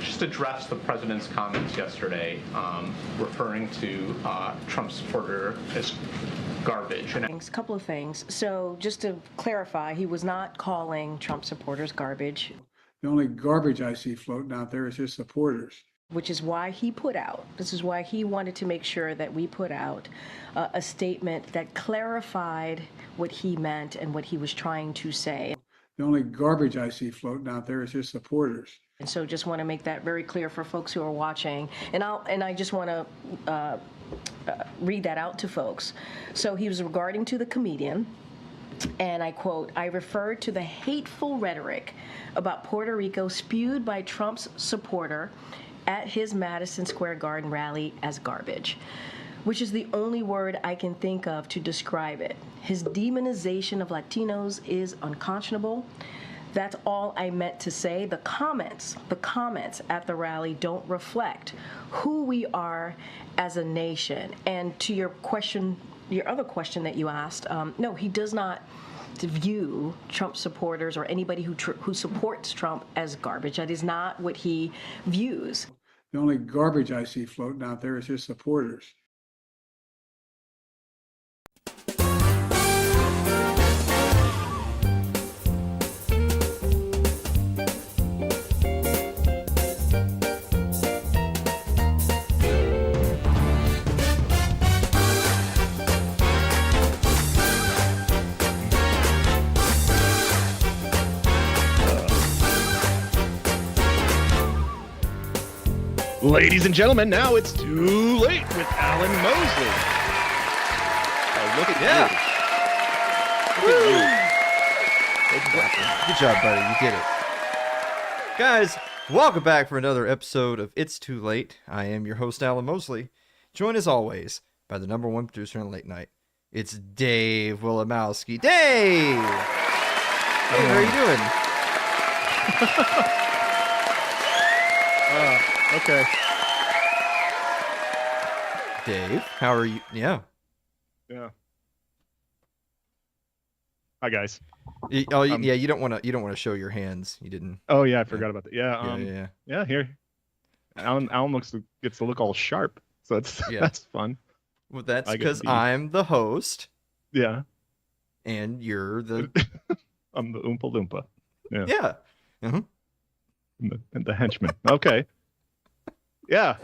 Just address the president's comments yesterday, referring to Trump supporter as garbage. A couple of things. So just to clarify, he was not calling Trump supporters garbage. The only garbage I see floating out there is his supporters. Which is why he put out, this is why he wanted to make sure that we put out a statement that clarified what he meant and what he was trying to say. The only garbage I see floating out there is his supporters. And so just want to make that very clear for folks who are watching. And I just want to read that out to folks. So he was regarding to the comedian, and I quote, "I referred to the hateful rhetoric about Puerto Rico spewed by Trump's supporter at his Madison Square Garden rally as garbage, which is the only word I can think of to describe it. His demonization of Latinos is unconscionable. That's all I meant to say. The comments at the rally don't reflect who we are as a nation." And to your question, your other question that you asked, no, he does not view Trump supporters or anybody who supports Trump as garbage. That is not what he views. The only garbage I see floating out there is his supporters. Ladies and gentlemen, now it's too late with Alan Mosley. Oh, look at you. Look at you. Good job, buddy. You did it. Guys, welcome back for another episode of It's Too Late. I am your host, Alan Mosley, joined as always by the number one producer on Late Night. It's Dave Willimowski. Dave! Hey, how are you doing? Okay. Dave, how are you? Yeah. Yeah. Hi, guys. You don't want to show your hands. You didn't. Oh, yeah, I forgot about that. Yeah. Yeah. Here. Alan gets to look all sharp, so that's fun. Well, that's because I'm the host. Yeah. And you're the. I'm the Oompa Loompa. Yeah. Yeah. And the henchman. Okay. Yeah.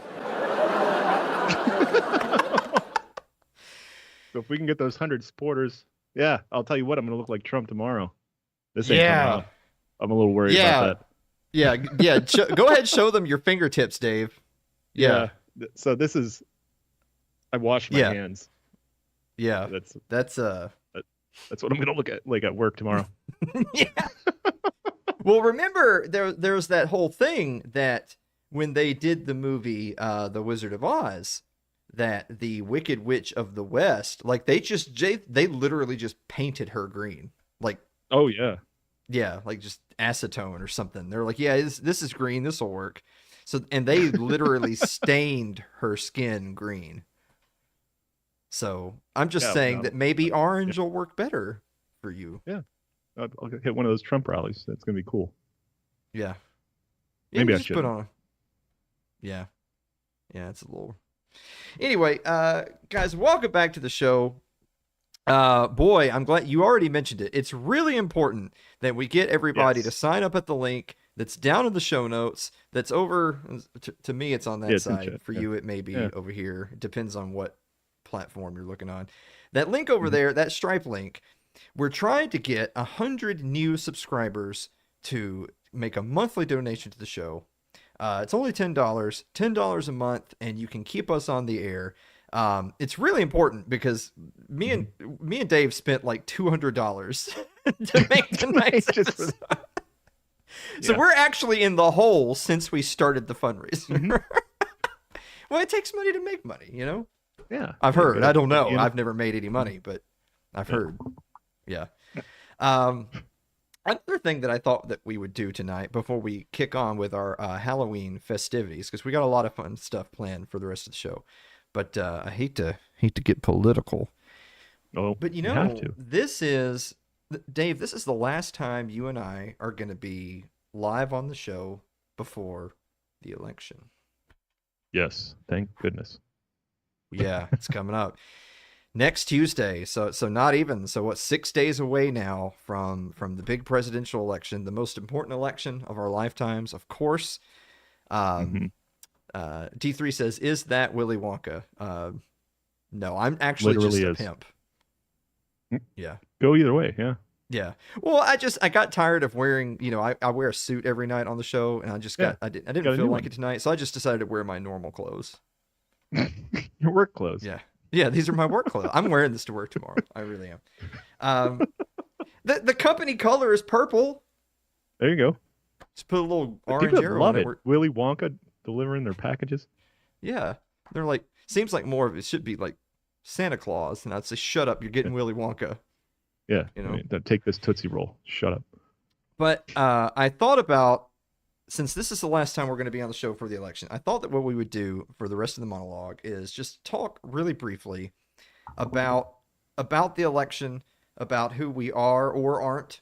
So if we can get those 100 supporters, yeah, I'll tell you what, I'm going to look like Trump tomorrow. This ain't coming out. I'm a little worried about that. Yeah. Go ahead, show them your fingertips, Dave. Yeah. So this is. I washed my hands. Yeah. That's what I'm going to look at like at work tomorrow. Yeah. Well, remember there's that whole thing that when they did the movie The Wizard of Oz, that the Wicked Witch of the West, like they literally just painted her green. Like, oh yeah. Yeah, like just acetone or something. They're like, yeah, this is green, this will work. So and they literally stained her skin green. So I'm just saying that maybe orange will work better for you. Yeah. I'll hit one of those Trump rallies. That's going to be cool. Yeah. Maybe I should should put on. Yeah. Yeah, it's a little. Anyway, guys, welcome back to the show. Boy, I'm glad you already mentioned it. It's really important that we get everybody to sign up at the link that's down in the show notes. That's over. To me, it's on that side. For you, it may be over here. It depends on what platform you're looking on. That link over there, that Stripe link, we're trying to get 100 new subscribers to make a monthly donation to the show. It's only $10 a month, and you can keep us on the air. It's really important because me and Dave spent like $200 to make tonight's So we're actually in the hole since we started the fundraiser. Well, it takes money to make money, you know? Yeah. I've heard. I don't know. I've never made any money, but I've heard. Yeah. Another thing that I thought that we would do tonight before we kick on with our Halloween festivities, because we got a lot of fun stuff planned for the rest of the show, but I hate to get political. Oh, but you know, this is Dave. This is the last time you and I are going to be live on the show before the election. Yes, thank goodness. Yeah, it's coming up next Tuesday. So not even, so what, 6 days away now from the big presidential election, the most important election of our lifetimes, of course. D3 says, is that Willy Wonka? No, I'm actually literally just a pimp. Yeah. Go either way. Yeah. Yeah. Well, I got tired of wearing, I wear a suit every night on the show, and I didn't feel like it tonight. So I just decided to wear my normal clothes. Your work clothes. Yeah. Yeah, these are my work clothes. I'm wearing this to work tomorrow. I really am. The company color is purple. There you go. Just put a little orange People arrow love on it. it. Willy Wonka delivering their packages. Yeah. They're like, seems like more of it should be like Santa Claus. And I'd say, shut up, you're getting Willy Wonka. Yeah. Don't take this Tootsie Roll. Shut up. But I thought about, since this is the last time we're going to be on the show for the election, I thought that what we would do for the rest of the monologue is just talk really briefly about the election, about who we are or aren't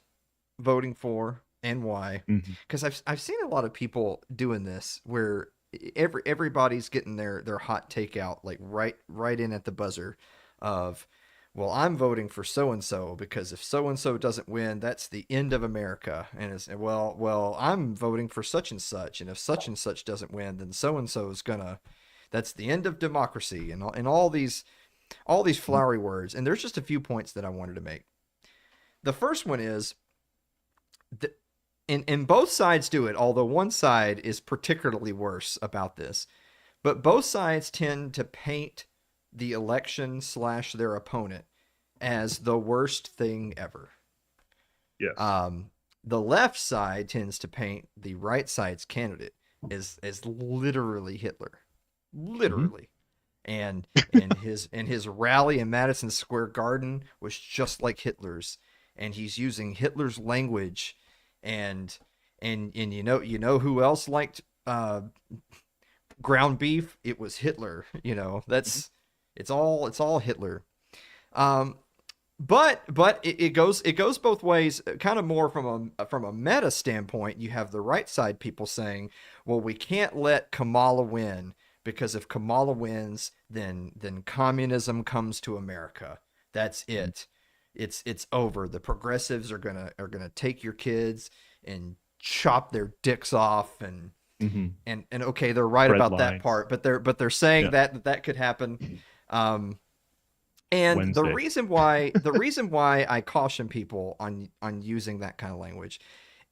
voting for and why. Because I've seen a lot of people doing this where everybody's getting their hot take out like right in at the buzzer of, well, I'm voting for so-and-so because if so-and-so doesn't win, that's the end of America. And it's, well, I'm voting for such and such. And if such and such doesn't win, then so-and-so is that's the end of democracy and all these flowery words. And there's just a few points that I wanted to make. The first one is and both sides do it, although one side is particularly worse about this. but both sides tend to paint the election / their opponent as the worst thing ever. Yes. The left side tends to paint the right side's candidate as literally Hitler, literally, and his rally in Madison Square Garden was just like Hitler's, and he's using Hitler's language, and you know who else liked ground beef? It was Hitler. You know, it's all Hitler. But it goes both ways. Kind of more from a meta standpoint. You have the right side people saying, well, we can't let Kamala win, because if Kamala wins, then communism comes to America. That's it. It's over. The progressives are gonna take your kids and chop their dicks off, and okay, they're right Red about lines. that part, but they're saying that could happen. And Wednesday. the reason why I caution people on using that kind of language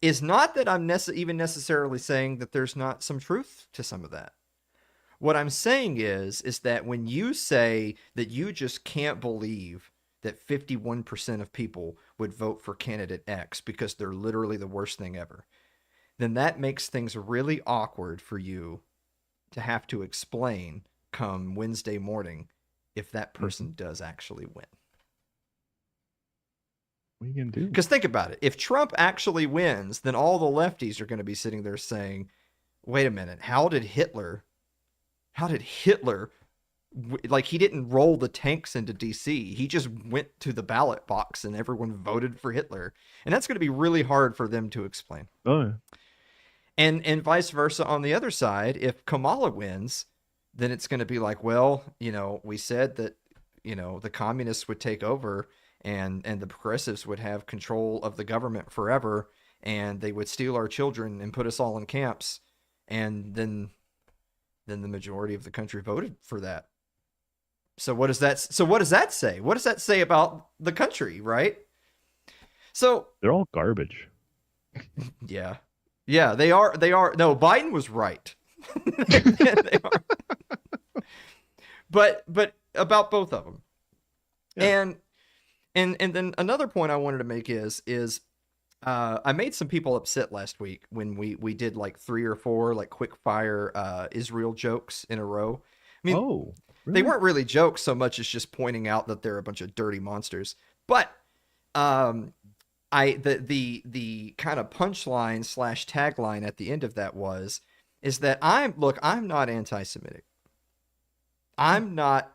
is not that I'm even necessarily saying that there's not some truth to some of that. What I'm saying is that when you say that you just can't believe that 51% of people would vote for candidate X because they're literally the worst thing ever, then that makes things really awkward for you to have to explain come Wednesday morning if that person does actually win. What are you going to do? Because think about it. If Trump actually wins, then all the lefties are going to be sitting there saying, wait a minute, how did Hitler, like, he didn't roll the tanks into DC. He just went to the ballot box and everyone voted for Hitler. And that's going to be really hard for them to explain. Oh, yeah. And vice versa on the other side. If Kamala wins, then it's going to be like, well, we said that, the communists would take over and the progressives would have control of the government forever, and they would steal our children and put us all in camps. And then the majority of the country voted for that. So what does that say? What does that say about the country, right? So They're all garbage. yeah, they are. No, Biden was right. They are. But about both of them. Yeah. And then another point I wanted to make is I made some people upset last week when we did like 3 or 4 like quick fire Israel jokes in a row. I mean, Oh, they really? weren't really jokes so much as just pointing out that they're a bunch of dirty monsters. But the kind of punchline / tagline at the end of that is that I'm not anti-Semitic. I'm not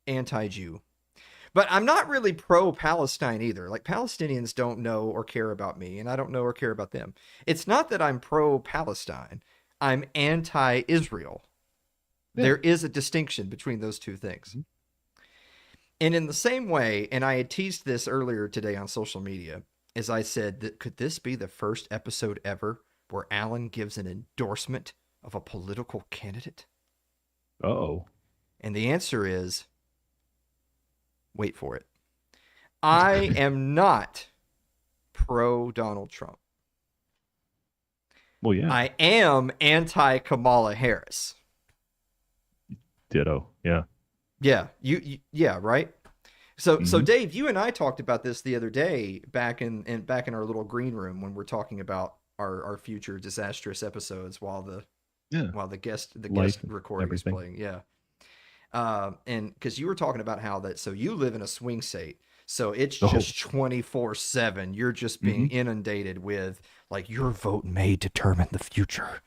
anti-Jew. But I'm not really pro-Palestine either. Like, Palestinians don't know or care about me, and I don't know or care about them. It's not that I'm pro-Palestine. I'm anti-Israel. Yeah. There is a distinction between those two things. Mm-hmm. And in the same way, and I had teased this earlier today on social media, as I said, that could this be the first episode ever where Alan gives an endorsement of a political candidate? Uh-oh. And the answer is, wait for it. I am not pro Donald Trump. Well, yeah. I am anti Kamala Harris. Ditto. Yeah. Yeah, yeah, right. So Mhm. Dave, you and I talked about this the other day back in our little green room when we're talking about our future disastrous episodes while the guest Life and recording everything. is playing. Yeah. And because you were talking about how that, so you live in a swing state, so it's just 24/7. You're just being inundated with like your vote may determine the future,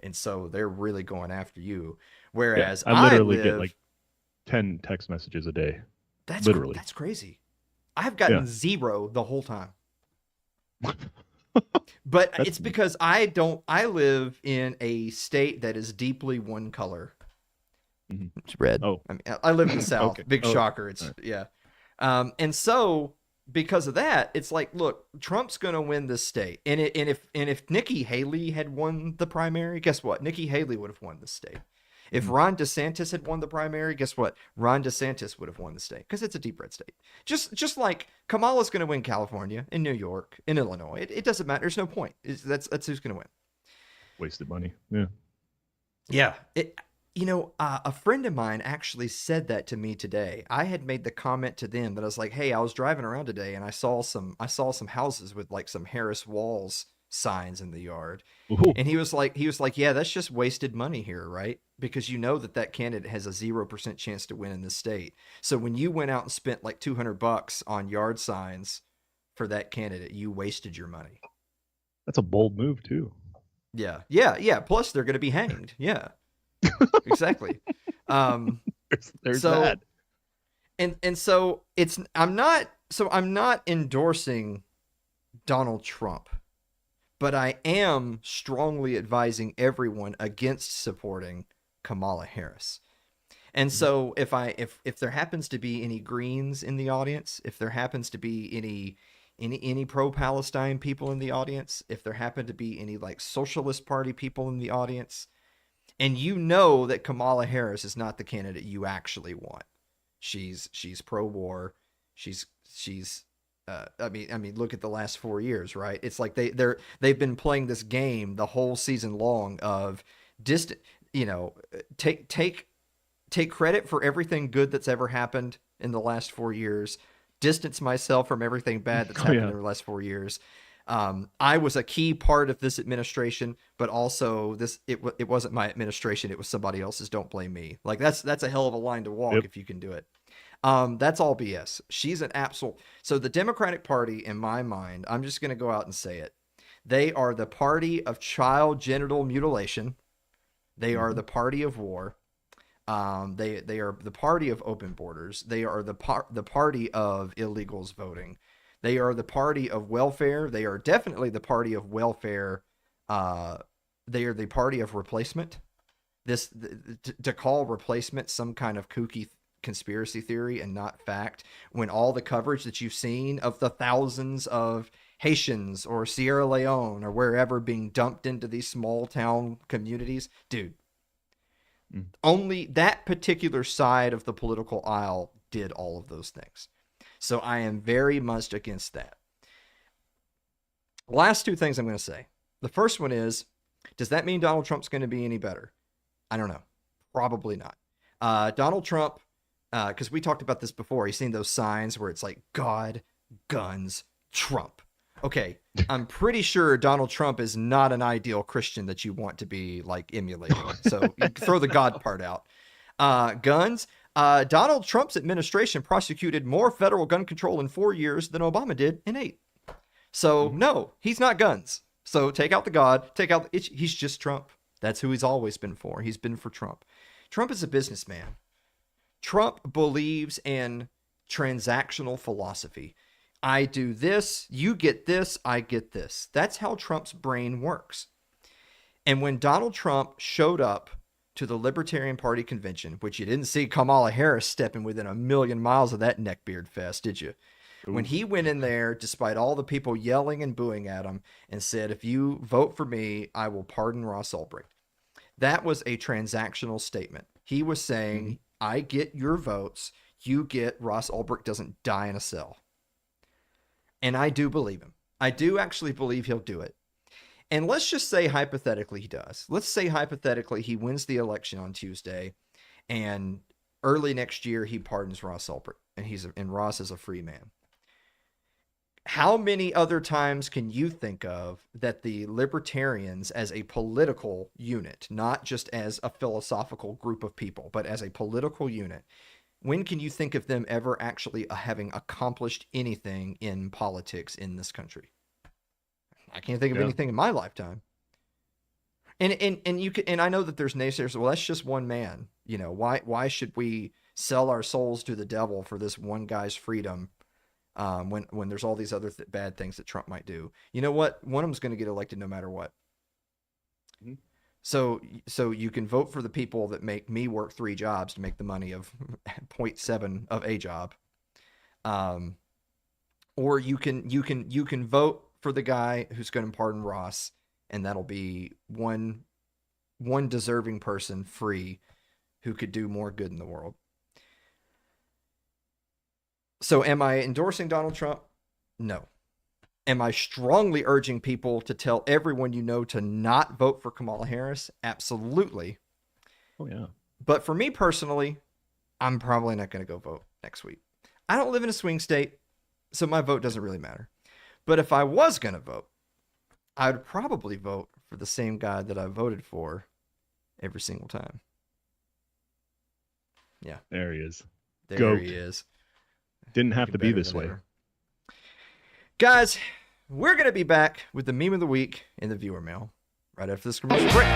and so they're really going after you. Whereas I literally live, get like 10 text messages a day. that's literally. that's crazy. I've gotten Yeah. 0 the whole time. But That's- it's because I live in a state that is deeply one color. Mhm. It's red. Oh. I mean, I live in the South. Okay. Big Oh, shocker. It's all yeah. And so because of that, it's like, look, Trump's going to win this state. And if Nikki Haley had won the primary, guess what? Nikki Haley would have won the state. If Ron DeSantis had won the primary, guess what? Ron DeSantis would have won the state because it's a deep red state. Just like Kamala's going to win California, in New York, in Illinois. It doesn't matter. There's no point. That's who's going to win. Wasted money. Yeah. Yeah. A friend of mine actually said that to me today. I had made the comment to them that I was like, "Hey, I was driving around today and I saw some houses with like some Harris Walls signs in the yard." Ooh. And he was like, "Yeah, that's just wasted money here, right? Because you know that candidate has a 0% chance to win in this state. So when you went out and spent like $200 on yard signs for that candidate, you wasted your money." That's a bold move too. Yeah. Yeah, yeah. Plus they're going to be hanged. Yeah. Exactly. Um There's so that. and so I'm not endorsing Donald Trump, but I am strongly advising everyone against supporting Kamala Harris. And so if there happens to be any Greens in the audience, if there happens to be any pro-Palestine people in the audience, if there happen to be any like Socialist Party people in the audience, and you know that Kamala Harris is not the candidate you actually want. She's pro-war. She's I mean, look at the last 4 years, right? It's like they've been playing this game the whole season long of distant, take credit for everything good that's ever happened in the last 4 years, distance myself from everything bad that's happened in the last 4 years. I was a key part of this administration, but also it wasn't my administration. It was somebody else's. Don't blame me. Like that's a hell of a line to walk if you can do it. That's all BS. She's an absolute. So the Democratic Party, in my mind, I'm just going to go out and say it. They are the party of child genital mutilation. They are the party of war. They are the party of open borders. They are the party of illegals voting. They are the party of welfare. They are definitely the party of welfare. They are the party of replacement. To call replacement some kind of kooky conspiracy theory and not fact, when all the coverage that you've seen of the thousands of Haitians or Sierra Leone or wherever being dumped into these small town communities, dude, only that particular side of the political aisle did all of those things. So I am very much against that. Last two things I'm going to say. The first one is, does that mean Donald Trump's going to be any better? I don't know. Probably not. Donald Trump, because we talked about this before, he's seen those signs where it's like God, guns, Trump. Okay, I'm pretty sure Donald Trump is not an ideal Christian that you want to be like emulating. So you throw the God part out. Guns. Donald Trump's administration prosecuted more federal gun control in 4 years than Obama did in 8. So no, he's not guns. So take out the God, he's just Trump. That's who he's always been for. He's been for Trump. Trump is a businessman. Trump believes in transactional philosophy. I do this, you get this, I get this. That's how Trump's brain works. And when Donald Trump showed up to the Libertarian Party convention, which you didn't see Kamala Harris stepping within a million miles of that neckbeard fest, did you? Ooh. When he went in there, despite all the people yelling and booing at him, and said, if you vote for me, I will pardon Ross Ulbricht. That was a transactional statement. He was saying, I get your votes, you get Ross Ulbricht doesn't die in a cell. And I do believe him. I do actually believe he'll do it. And let's just say hypothetically he does. Let's say hypothetically he wins the election on Tuesday, and early next year he pardons Ross Ulbricht, and Ross is a free man. How many other times can you think of that the libertarians as a political unit, not just as a philosophical group of people, but as a political unit, when can you think of them ever actually having accomplished anything in politics in this country? I can't think of anything in my lifetime. And you can, and I know that there's naysayers. Well, that's just one man. You know, why should we sell our souls to the devil for this one guy's freedom? When there's all these other bad things that Trump might do. You know what? One of them's going to get elected no matter what. Mm-hmm. So you can vote for the people that make me work 3 jobs to make the money of 0.7 of a job. Or you can vote for the guy who's going to pardon Ross, and that'll be one deserving person free who could do more good in the world. So am I endorsing Donald Trump? No. Am I strongly urging people to tell everyone you know to not vote for Kamala Harris? Absolutely. Oh yeah. But for me personally, I'm probably not going to go vote next week. I don't live in a swing state, so my vote doesn't really matter. But if I was going to vote, I would probably vote for the same guy that I voted for every single time. Yeah. There he is. There Goat. he is. Didn't have Looking to be better this than way. ever. Guys, we're going to be back with the meme of the week in the viewer mail right after this commercial break.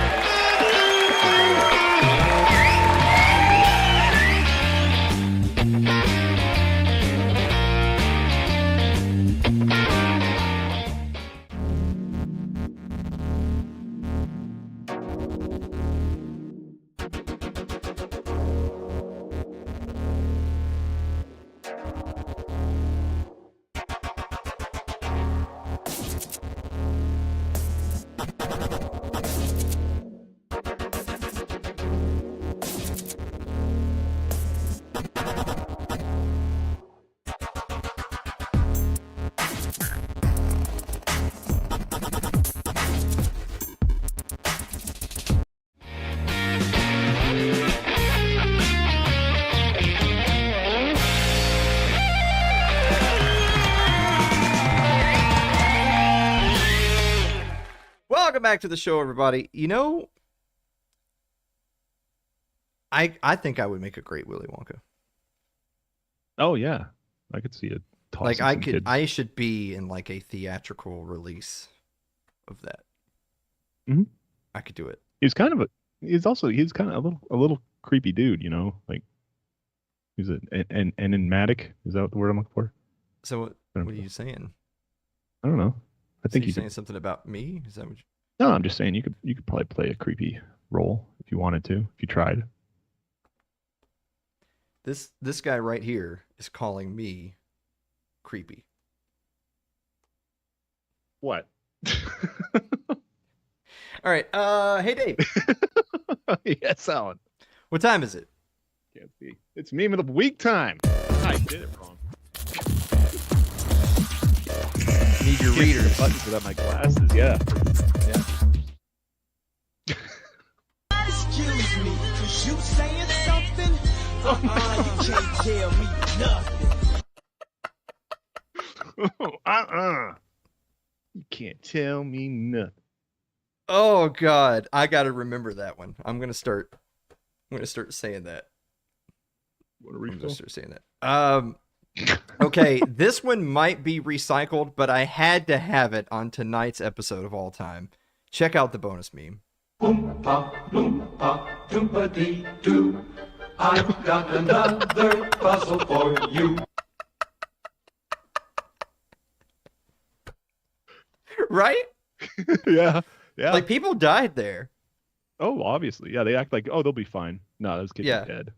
Welcome back to the show, everybody. You know, I think I would make a great Willy Wonka. Oh yeah, I could see it. Like I should be in like a theatrical release of that. Mhm. I could do it. He's kind of a little creepy dude, you know, like he's an enigmatic. Is that the word I'm looking for? So what are you saying? I don't know. I think you you saying could. something about me? Is that what? No, I'm just saying you could probably play a creepy role if you wanted to, if you tried. This guy right here is calling me creepy. What? All right. Hey Dave. Yes, Alan. What time is it? Can't see. It's meme of the week time. I did it wrong. Need your readers. Buttons without my glasses. Yeah. Excuse me, cause you saying something? You can't tell me nothing. You can't tell me nothing. Oh God, I gotta remember that one. I'm gonna start saying that. What a I'm gonna refill? start saying that. Okay, this one might be recycled, but I had to have it on tonight's episode of all time. Check out the bonus meme. Oompa, loompa, doompa-dee-doo. I've got another puzzle for you. Right? Yeah. Yeah. Like people died there. Oh, obviously. Yeah, they act like, oh, they'll be fine. No, those kids Yeah. are dead.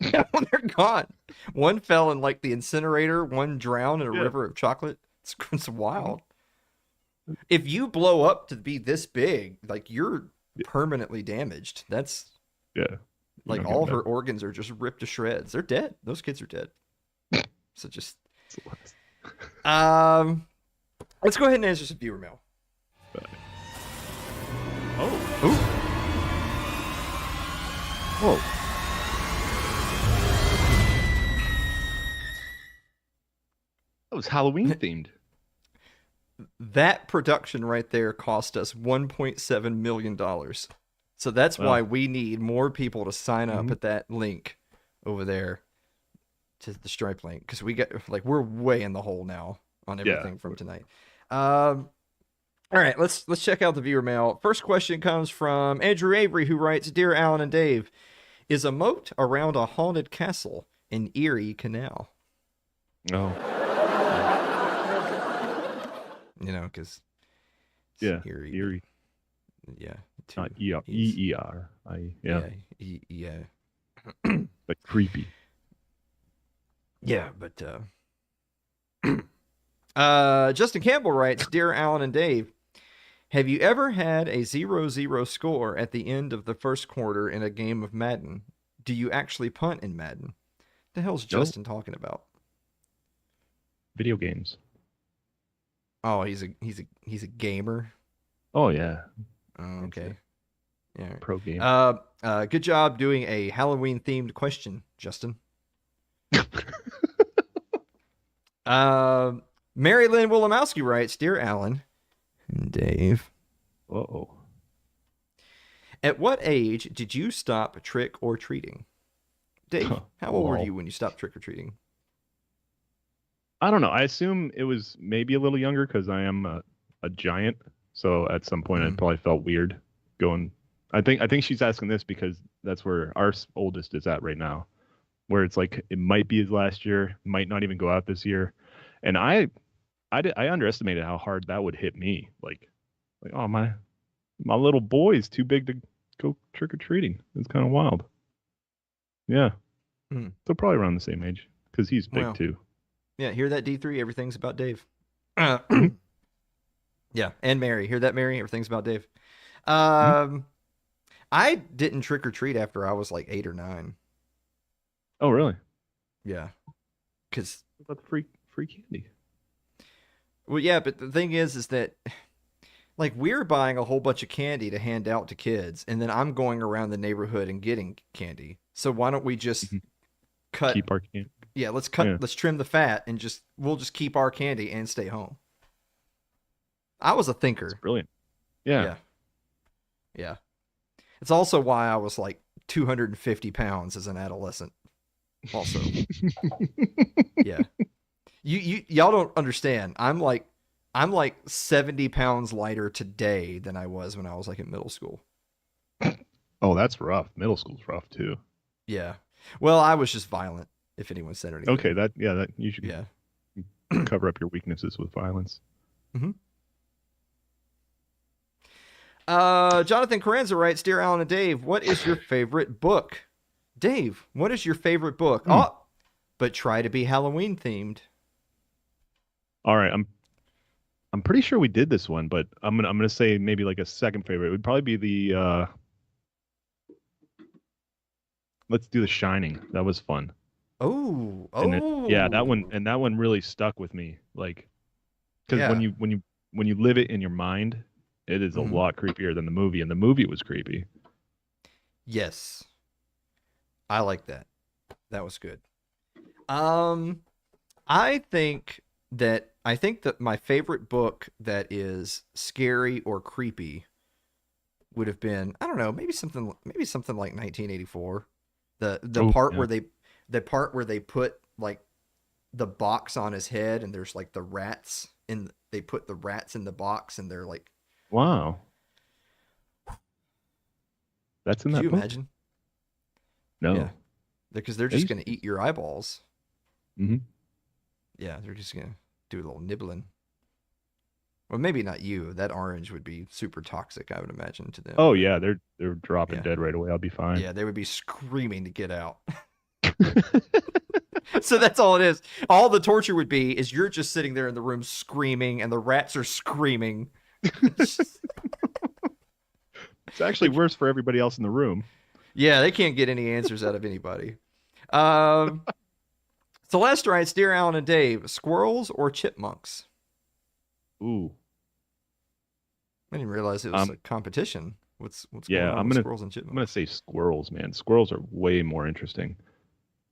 Yeah, they're gone. One fell in like the incinerator, one drowned in a Yeah. river of chocolate. It's wild. If you blow up to be this big, like you're permanently damaged. That's Yeah. like You're not all of getting her organs are just ripped to shreds. They're dead. Those kids are dead. So just better. let's go ahead and answer some viewer mail. Oh. Ooh. Whoa. That was Halloween themed. That production right there cost us $1.7 million. So that's Wow. why we need more people to sign up Mhm. at that link over there to the Stripe link. Because we're way in the hole now on everything from tonight. All right, let's check out the viewer mail. First question comes from Andrew Avery, who writes, "Dear Alan and Dave, is a moat around a haunted castle in Erie Canal?" No. You know, because Yeah. Erie. Eerie. Yeah. Not two E-R. E's. E-E-R. Yeah. Yeah. But creepy. Yeah, but Justin Campbell writes, "Dear Alan and Dave, have you ever had a 0-0 score at the end of the first quarter in a game of Madden? Do you actually punt in Madden?" The hell's No. Justin talking about? Video games. Oh, he's a gamer. Oh, yeah. Oh, okay. Yeah. Pro game. Good job doing a Halloween-themed question, Justin. Mary Lynn Wolomowski writes, Dear Alan and Dave, Uh-oh. at what age did you stop trick or treating? Dave, how old were you when you stopped trick or treating? I don't know. I assume it was maybe a little younger because I am a giant. So at some point, I probably felt weird going. I think she's asking this because that's where our oldest is at right now, where it's like it might be his last year, might not even go out this year, and I underestimated how hard that would hit me. Like oh my little boy is too big to go trick or treating. It's kind of wild. Yeah. So probably around the same age because he's big too. Yeah, hear that, D3? Everything's about Dave. Yeah, and Mary. Hear that, Mary? Everything's about Dave. I didn't trick or treat after I was like 8 or 9. Oh, really? Yeah. Because what about the free candy? Well, yeah, but the thing is that like we're buying a whole bunch of candy to hand out to kids, and then I'm going around the neighborhood and getting candy. So why don't we just keep our candy? Yeah, let's cut. Yeah. Let's trim the fat, and we'll just keep our candy and stay home. I was a thinker. That's brilliant. Yeah. Yeah. It's also why I was like 250 pounds as an adolescent. Also. Yeah. Y'all don't understand. I'm like 70 pounds lighter today than I was when I was like in middle school. Oh, that's rough. Middle school's rough too. Yeah. Well, I was just violent, if anyone said anything. Okay, that you should cover up your weaknesses with violence. Jonathan Carranza writes, Dear Alan and Dave, what is your favorite book? Dave, what is your favorite book? Oh, but try to be Halloween themed. All right, I'm pretty sure we did this one, but I'm gonna say maybe like a second favorite. It would probably be the let's do The Shining. That was fun. Oh. That one really stuck with me. Like, because when you live it in your mind, it is a lot creepier than the movie, and the movie was creepy. Yes, I like that. That was good. I think that my favorite book that is scary or creepy would have been, I don't know, maybe something like 1984. The part where they put like the box on his head and there's like the rats they put the rats in the box and they're like, wow. That's in that book? Could you imagine? No. Yeah. Because they're just going to eat your eyeballs. Mm-hmm. Yeah, they're just going to do a little nibbling. Well, maybe not you. That orange would be super toxic, I would imagine, to them. Oh, yeah. They're dropping dead right away. I'll be fine. Yeah, they would be screaming to get out. So that's all it is. All the torture would be is you're just sitting there in the room screaming, and the rats are screaming. It's actually worse for everybody else in the room. Yeah, they can't get any answers out of anybody. Celeste writes, Dear Alan and Dave, squirrels or chipmunks? Ooh. I didn't realize it was a competition. What's going on with squirrels and chipmunks? I'm going to say squirrels, man. Squirrels are way more interesting.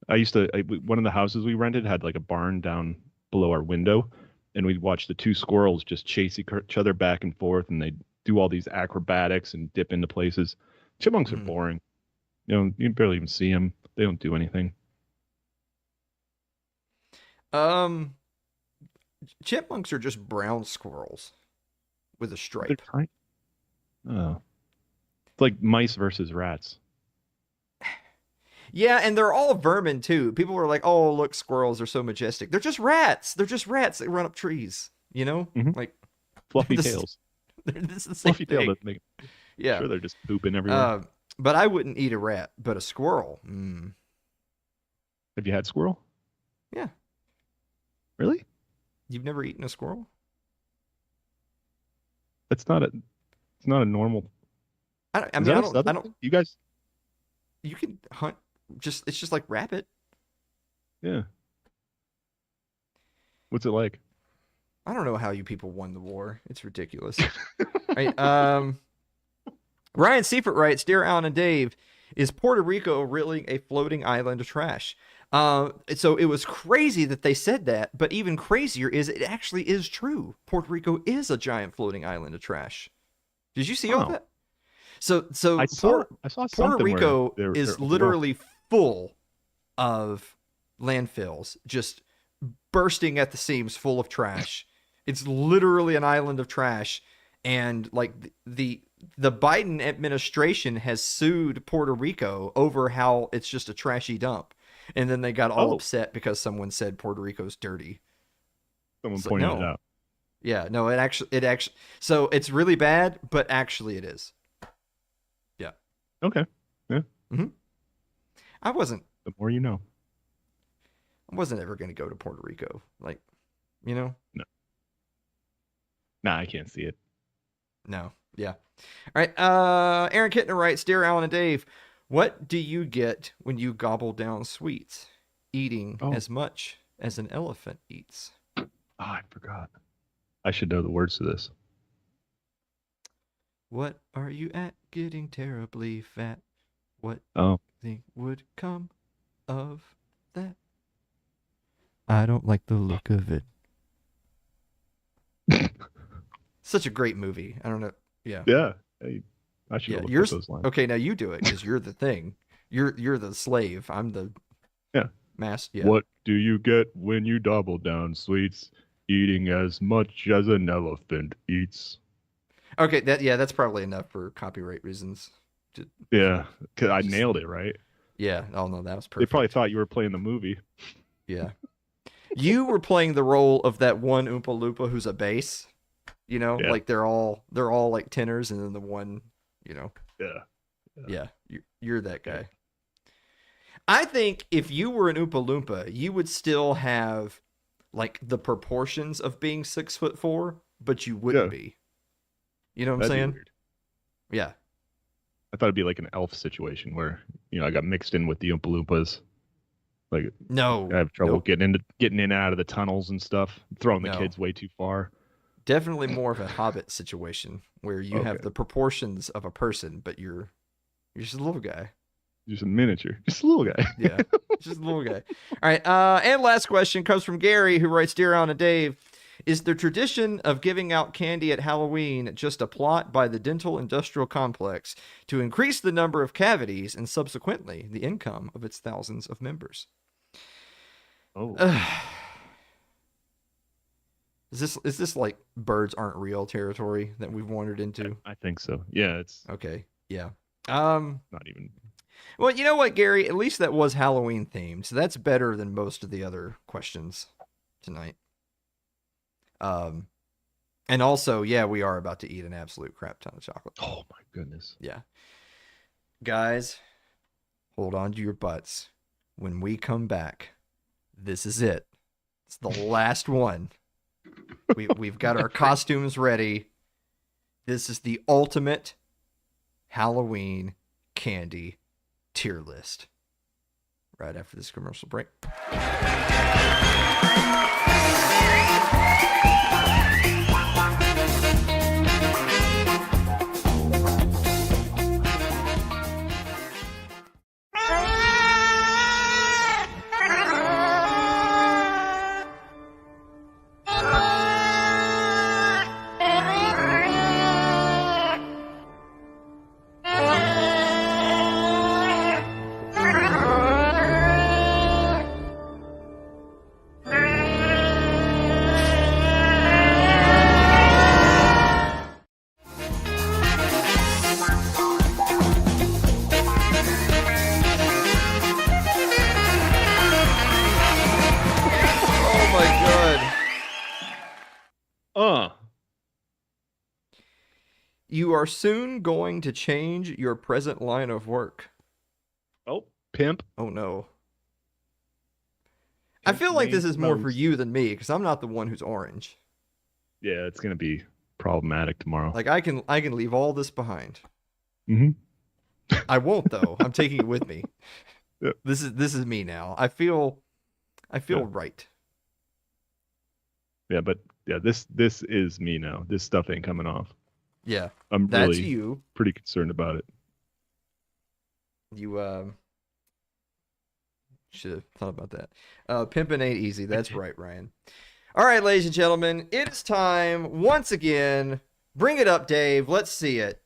One of the houses we rented had like a barn down below our window, and we'd watch the two squirrels just chase each other back and forth, and they'd do all these acrobatics and dip into places. Chipmunks are boring. You barely even see them. They don't do anything. Chipmunks are just brown squirrels with a stripe. Oh. It's like mice versus rats. Yeah, and they're all vermin too. People were like, "Oh, look, squirrels are so majestic." They're just rats. They're just rats that run up trees. Like fluffy tails. This is the same fluffy thing. tail doesn't make. Yeah, sure they're just pooping everywhere. But I wouldn't eat a rat, but a squirrel. Have you had squirrel? Yeah. Really? You've never eaten a squirrel? It's not a normal. I don't. You guys. You can hunt. It's just like rabbit. Yeah. What's it like? I don't know how you people won the war. It's ridiculous. Right, Ryan Seifert writes, Dear Alan and Dave, Is Puerto Rico really a floating island of trash? So it was crazy that they said that, but even crazier is it actually is true. Puerto Rico is a giant floating island of trash. Did you see all Wow. that? So I saw Puerto something where Rico they're is overwhelmed. literally full of landfills, just bursting at the seams, full of trash. It's literally an island of trash, and like the Biden administration has sued Puerto Rico over how it's just a trashy dump, and then they got all Oh. upset because someone said Puerto Rico's dirty. Someone It's like, pointed no. it out. Yeah, no, it actually, so it's really bad, but actually it is. Yeah. Okay. I wasn't The more you know. ever going to go to Puerto Rico. Like, you know? Nah, I can't see it. No. Yeah. All right. Aaron Kittner writes, Dear Alan and Dave, what do you get when you gobble down sweets? Eating Oh. as much as an elephant eats. Oh, I forgot. I should know the words to this. What are you at? Getting terribly fat. What Oh, think would come of that? I don't like the look of it. Such a great movie. I don't know. Yeah. yeah. Hey, I should Yeah. have looked You're at those lines. okay. Now you do it because you're the thing. You're the slave. I'm the Yeah. master. Yeah. What do you get when you double down sweets? Eating as much as an elephant eats. Okay. That's probably enough for copyright reasons. Yeah, 'cause I nailed it, right? Yeah. Oh no, that was They perfect. probably thought you were playing the movie. Yeah. You were playing the role of that one Oompa Loompa who's a bass. You know, Yeah. like they're all like tenors, and then the one, you know. Yeah. Yeah, you're that guy. I think if you were an Oompa Loompa, you would still have like the proportions of being 6'4", but you wouldn't Yeah. be. You know what I'm That'd be saying? weird. Yeah. I thought it'd be like an elf situation where, I got mixed in with the Oompa Loompas. Like, No. I have trouble Nope. getting in and out of the tunnels and stuff, throwing the No. kids way too far. Definitely more of a Hobbit situation where you have Okay. the proportions of a person, but you're just a little guy. Just a miniature. Just a little guy. Yeah, just a little guy. All right. And last question comes from Gary, who writes, Dear Alan and Dave, is the tradition of giving out candy at Halloween just a plot by the dental industrial complex to increase the number of cavities and subsequently the income of its thousands of members? Oh. Is this like birds aren't real territory that we've wandered into? I think so. Yeah, it's Okay. Yeah. not even. Well, you know what, Gary? At least that was Halloween themed, so that's better than most of the other questions tonight. And also, yeah, we are about to eat an absolute crap ton of chocolate. Oh my goodness. Yeah. Guys, hold on to your butts. When we come back, this is it. It's the last one. We've got our costumes ready. This is the ultimate Halloween candy tier list. Right after this commercial break. Oh my god. You are soon going to change your present line of work. Oh, pimp. Oh no. I Pimp feel like this named is more for Mose. you than me because I'm not the one who's orange. Yeah, it's gonna be problematic tomorrow. Like I can leave all this behind. Mhm. I won't though. I'm taking it with me. Yep. This is me now. I feel Yeah. right. Yeah, but yeah, this is me now. This stuff ain't coming off. Yeah. I'm That's really you. pretty concerned about it. You should have thought about that. Pimping ain't easy. That's right, Ryan. All right, ladies and gentlemen, it is time once again. Bring it up, Dave. Let's see it.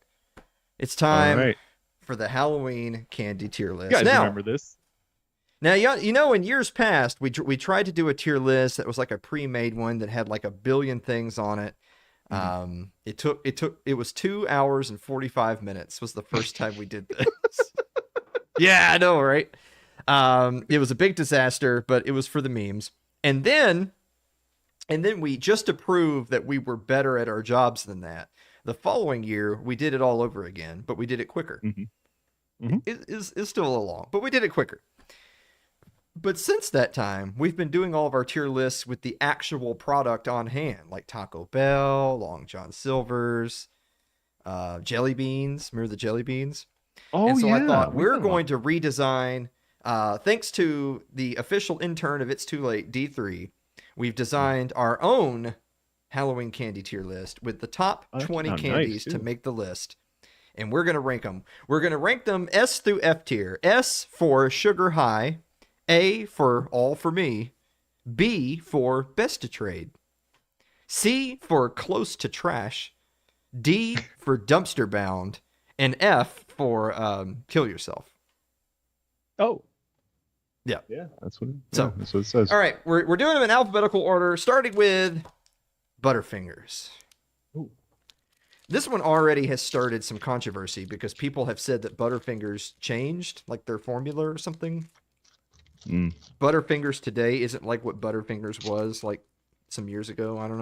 It's time for the Halloween candy tier list. You guys remember this? Now, you know, in years past, we tried to do a tier list that was like a pre-made one that had like a billion things on it. It was 2 hours and 45 minutes was the first time we did this. Yeah, I know, right? It was a big disaster, but it was for the memes. And then we, just to prove that we were better at our jobs than that, the following year we did it all over again, but we did it quicker. It's still a little long, but we did it quicker. But since that time, we've been doing all of our tier lists with the actual product on hand, like Taco Bell, Long John Silver's, jelly beans. Remember the jelly beans? Oh, and so yeah. I thought we're going to redesign, thanks to the official intern of It's Too Late, D3, we've designed our own Halloween candy tier list with the top 20 candies to make the list. And we're going to rank them. We're going to rank them S through F tier. S for sugar high. A for all for me. B for best to trade. C for close to trash. D for dumpster bound. And F for kill yourself. Oh. Yeah. Yeah, that's what it says. All right, we're doing them in alphabetical order, starting with Butterfingers. Ooh. This one already has started some controversy because people have said that Butterfingers changed, like their formula or something. Butterfingers today isn't like what Butterfingers was like some years ago. I don't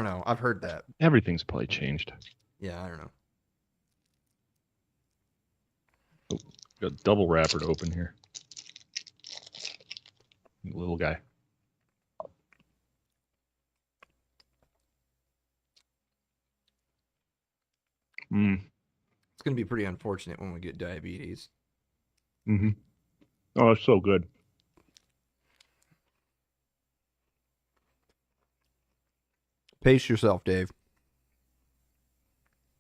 know. I've heard that. Everything's probably changed. Yeah, I don't know. Oh, got a double wrapper to open here. Little guy. It's going to be pretty unfortunate when we get diabetes. Oh, it's so good. Pace yourself, Dave.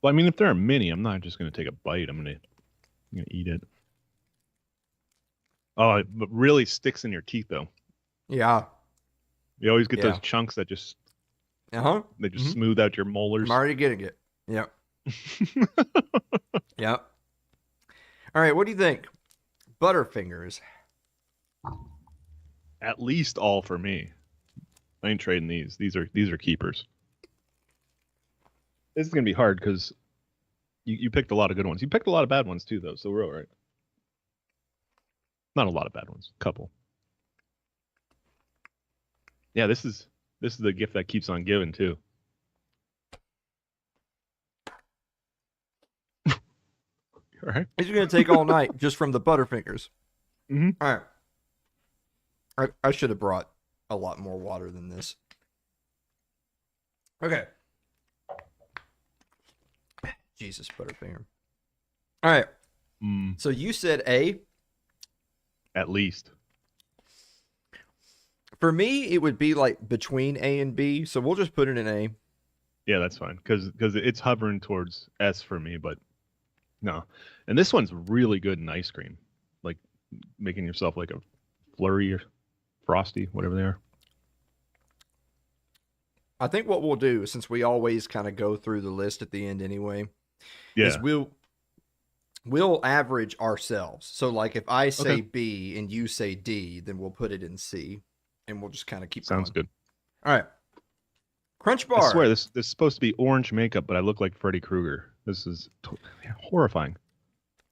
Well, I mean, if they're a mini, I'm not just going to take a bite. I'm going to eat it. Oh, it really sticks in your teeth, though. Yeah. You always get those chunks that just they just smooth out your molars. I'm already getting it. Yep. Yep. All right, what do you think? Butterfingers. At least all for me. I ain't trading these. These are keepers. This is gonna be hard because you picked a lot of good ones. You picked a lot of bad ones too, though. So we're all right. Not a lot of bad ones. A couple. Yeah, this is the gift that keeps on giving too. All right. It's going to take all night just from the Butterfingers. All right. I should have brought a lot more water than this. Okay. Jesus, Butterfinger. All right. So you said A? At least. For me, it would be like between A and B, so we'll just put it in A. Yeah, that's fine because it's hovering towards S for me, but no. And this one's really good in ice cream, like making yourself like a flurry or frosty, whatever they are. I think what we'll do, since we always kind of go through the list at the end anyway, is we'll average ourselves. So like if I say B and you say D, then we'll put it in C, and we'll just kind of keep Sounds going. good. All right. Crunch Bar. I swear this is supposed to be orange makeup, but I look like Freddy Krueger. This is horrifying.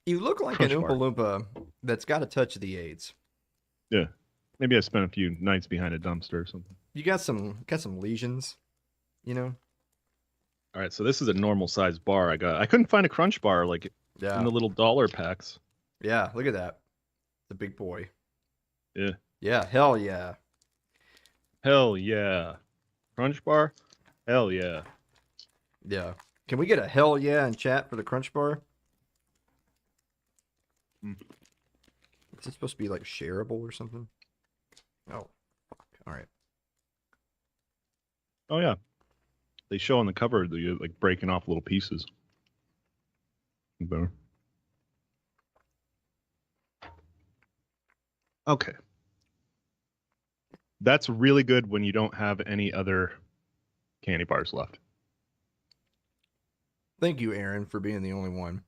You look like Crunch an Bar. Oompa Loompa that's got a touch of the AIDS. Yeah. Maybe I spent a few nights behind a dumpster or something. You got some lesions, you know? All right, so this is a normal size bar I got. I couldn't find a Crunch Bar like in the little dollar packs. Yeah, look at that. The big boy. Yeah. Yeah, hell yeah. Hell yeah. Crunch Bar? Hell yeah. Yeah. Can we get a hell yeah in chat for the Crunch Bar? Is it supposed to be like shareable or something? Oh, fuck. All right. Oh yeah. They show on the cover that you're like breaking off little pieces. Better. Okay. That's really good when you don't have any other candy bars left. Thank you, Aaron, for being the only one.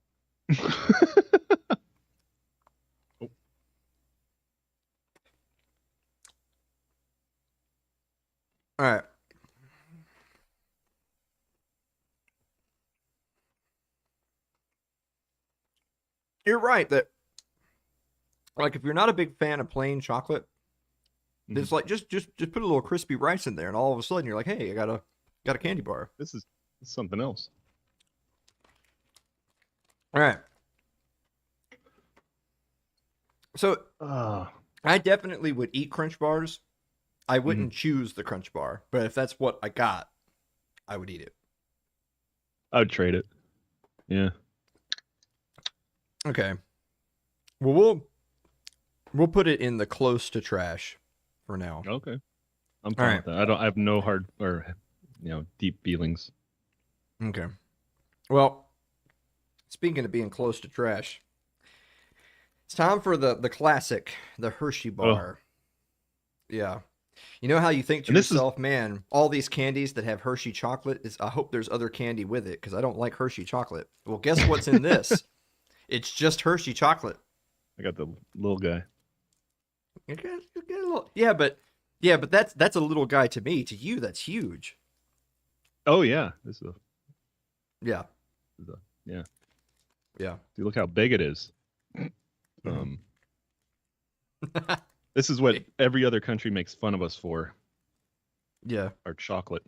All right. You're right that, like, if you're not a big fan of plain chocolate, it's like just put a little crispy rice in there, and all of a sudden you're like, hey, I got a candy bar. This is something else. All right. So I definitely would eat Crunch bars. I wouldn't choose the Crunch bar, but if that's what I got, I would eat it. I would trade it. Yeah. Okay. Well, we'll put it in the close to trash for now. Okay. I'm fine with that. I have no hard or deep feelings. Okay. Well, speaking of being close to trash, it's time for the classic, the Hershey bar. Yeah. You know how you think to yourself, man, all these candies that have Hershey chocolate, I hope there's other candy with it because I don't like Hershey chocolate. Well, guess what's in this? It's just Hershey chocolate. I got the little guy. Yeah, but that's a little guy to me. To you, that's huge. Oh yeah, this is yeah. See, look how big it is. This is what every other country makes fun of us for. Yeah, our chocolate.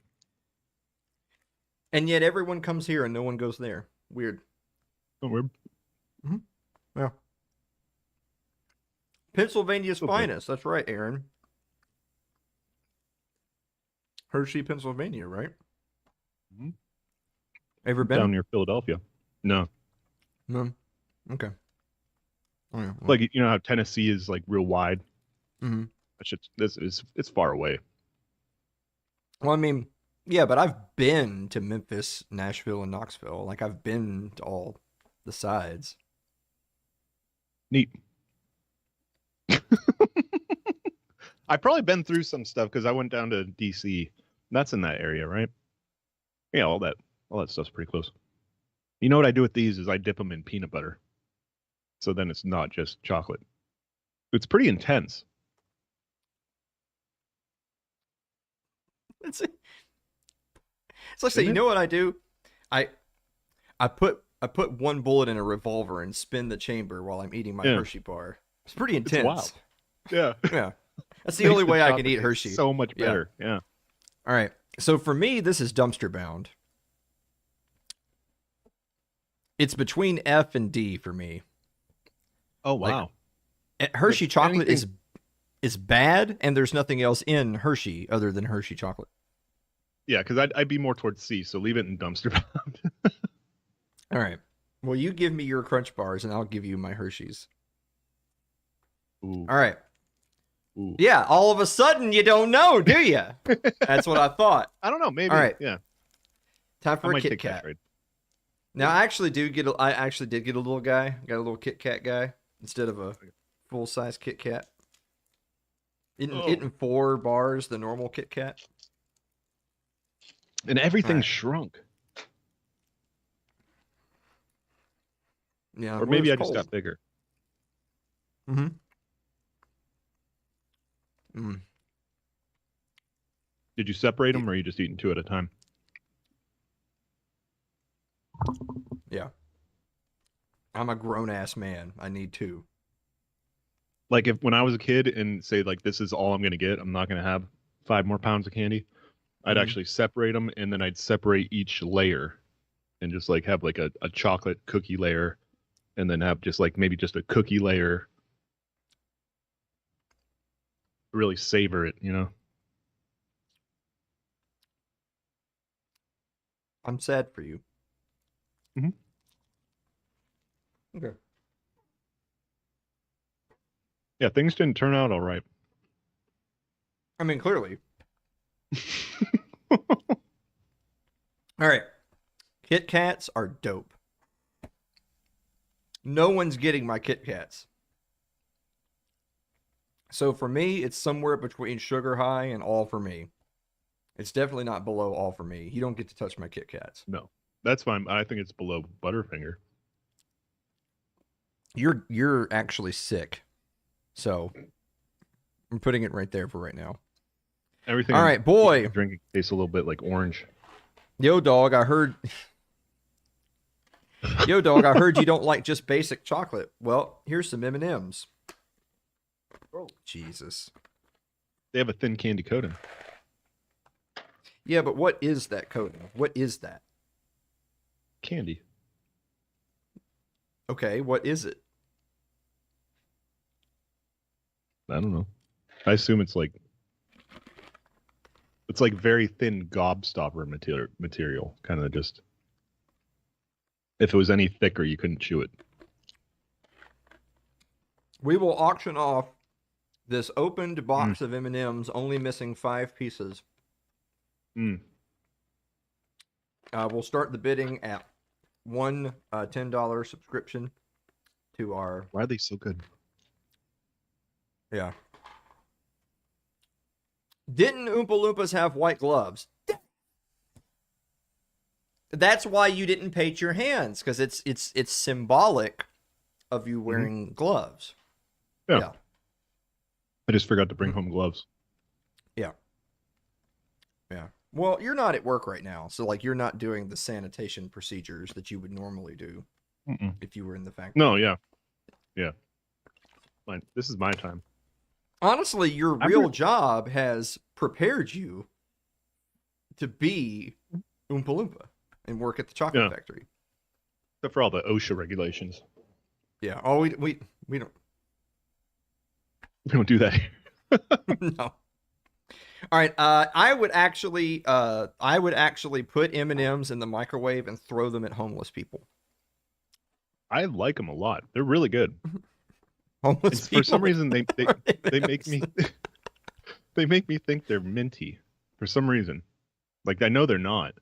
And yet everyone comes here and no one goes there. Weird. Oh, weird. Yeah. Pennsylvania's finest. That's right, Aaron. Hershey, Pennsylvania, right? Ever been down near Philadelphia? No. No. Okay. Oh, yeah, well. Like you know how Tennessee is like real wide. Mm-hmm. It's far away. Well, I mean, yeah, but I've been to Memphis, Nashville, and Knoxville. Like I've been to all the sides. Neat. I've probably been through some stuff because I went down to DC. That's in that area, right? Yeah, all that stuff's pretty close. You know what I do with these is I dip them in peanut butter. So then it's not just chocolate. It's pretty intense. It's like you know what I do? I put one bullet in a revolver and spin the chamber while I'm eating my Hershey bar. It's pretty intense. It's wild. Yeah. Yeah. That's the only way I can eat Hershey. So much better. Yeah. All right. So for me, this is dumpster bound. It's between F and D for me. Oh wow. Like, Hershey chocolate is bad, and there's nothing else in Hershey other than Hershey chocolate. Yeah, because I'd be more towards C, so leave it in dumpster bound. All right. Well, you give me your Crunch bars, and I'll give you my Hershey's. Ooh. All right. Ooh. Yeah, all of a sudden you don't know, do you? That's what I thought. I don't know. Maybe. All right. Yeah. Time for a Kit Kat. Now, I actually did get a little guy. I got a little Kit Kat guy instead of a full-size Kit Kat. Eating 4 bars, the normal Kit Kat. And everything shrunk. Yeah. Or maybe I just got bigger. Mm-hmm. Did you separate them, or are you just eating 2 at a time? Yeah. I'm a grown-ass man. I need 2. Like when I was a kid and say like this is all I'm gonna get, I'm not gonna have 5 more pounds of candy. I'd actually separate them, and then I'd separate each layer, and just like have like a chocolate cookie layer, and then have just like maybe just a cookie layer. Really savor it, you know. I'm sad for you. Mm-hmm. Okay. Yeah, things didn't turn out all right. I mean, clearly. All right. Kit Kats are dope. No one's getting my Kit Kats. So for me, it's somewhere between sugar high and all for me. It's definitely not below all for me. You don't get to touch my Kit Kats. No, that's fine. I think it's below Butterfinger. You're actually sick. So I'm putting it right there for right now. Everything. All right, boy. Drinking tastes a little bit like orange. Yo, dog, I heard. Yo, dog, I heard you don't like just basic chocolate. Well, here's some M&Ms. Oh, Jesus. They have a thin candy coating. Yeah, but what is that coating? What is that? Candy. Okay, what is it? I don't know. I assume it's like very thin gobstopper material. Kind of just, if it was any thicker, you couldn't chew it. We will auction off this opened box of M&Ms, only missing 5 pieces. We'll start the bidding at one $10 subscription to our... Why are they so good? Yeah. Didn't Oompa Loompas have white gloves? That's why you didn't paint your hands, because it's symbolic of you wearing gloves. Yeah. I just forgot to bring home gloves. Yeah. Yeah. Well, you're not at work right now, so like you're not doing the sanitation procedures that you would normally do if you were in the factory. No, yeah. Fine. This is my time. Honestly, your real job has prepared you to be Oompa Loompa and work at the chocolate factory. Except for all the OSHA regulations. Yeah. Oh, we don't. We don't do that here. No. All right. I would actually put M&Ms in the microwave and throw them at homeless people. I like them a lot. They're really good. Homeless people. For some reason, they make me they make me think they're minty. For some reason, like I know they're not,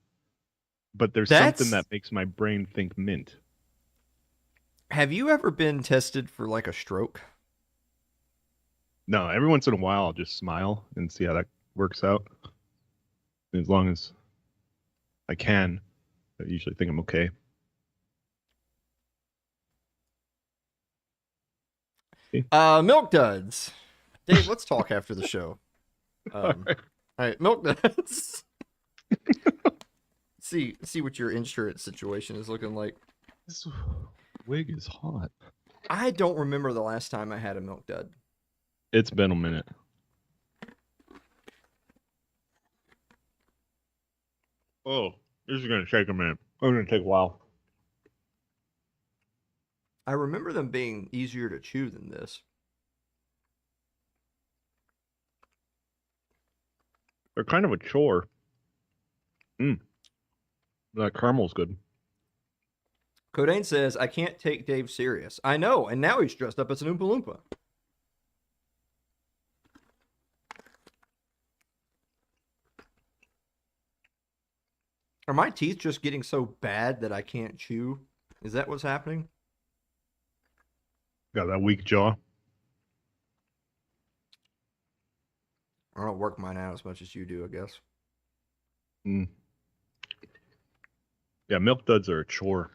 but there's something that makes my brain think mint. Have you ever been tested for like a stroke? No. Every once in a while, I'll just smile and see how that works out. And as long as I can, I usually think I'm okay. Milk Duds. Dave, let's talk after the show. All right, Milk Duds. see what your insurance situation is looking like. This wig is hot. I don't remember the last time I had a Milk Dud. It's been a minute. Oh, this is gonna take a minute. It's gonna take a while. I remember them being easier to chew than this. They're kind of a chore. That caramel's good. Codain says, I can't take Dave serious. I know, and now he's dressed up as an Oompa Loompa. Are my teeth just getting so bad that I can't chew? Is that what's happening? Got that weak jaw. I don't work mine out as much as you do, I guess. Yeah, Milk Duds are a chore.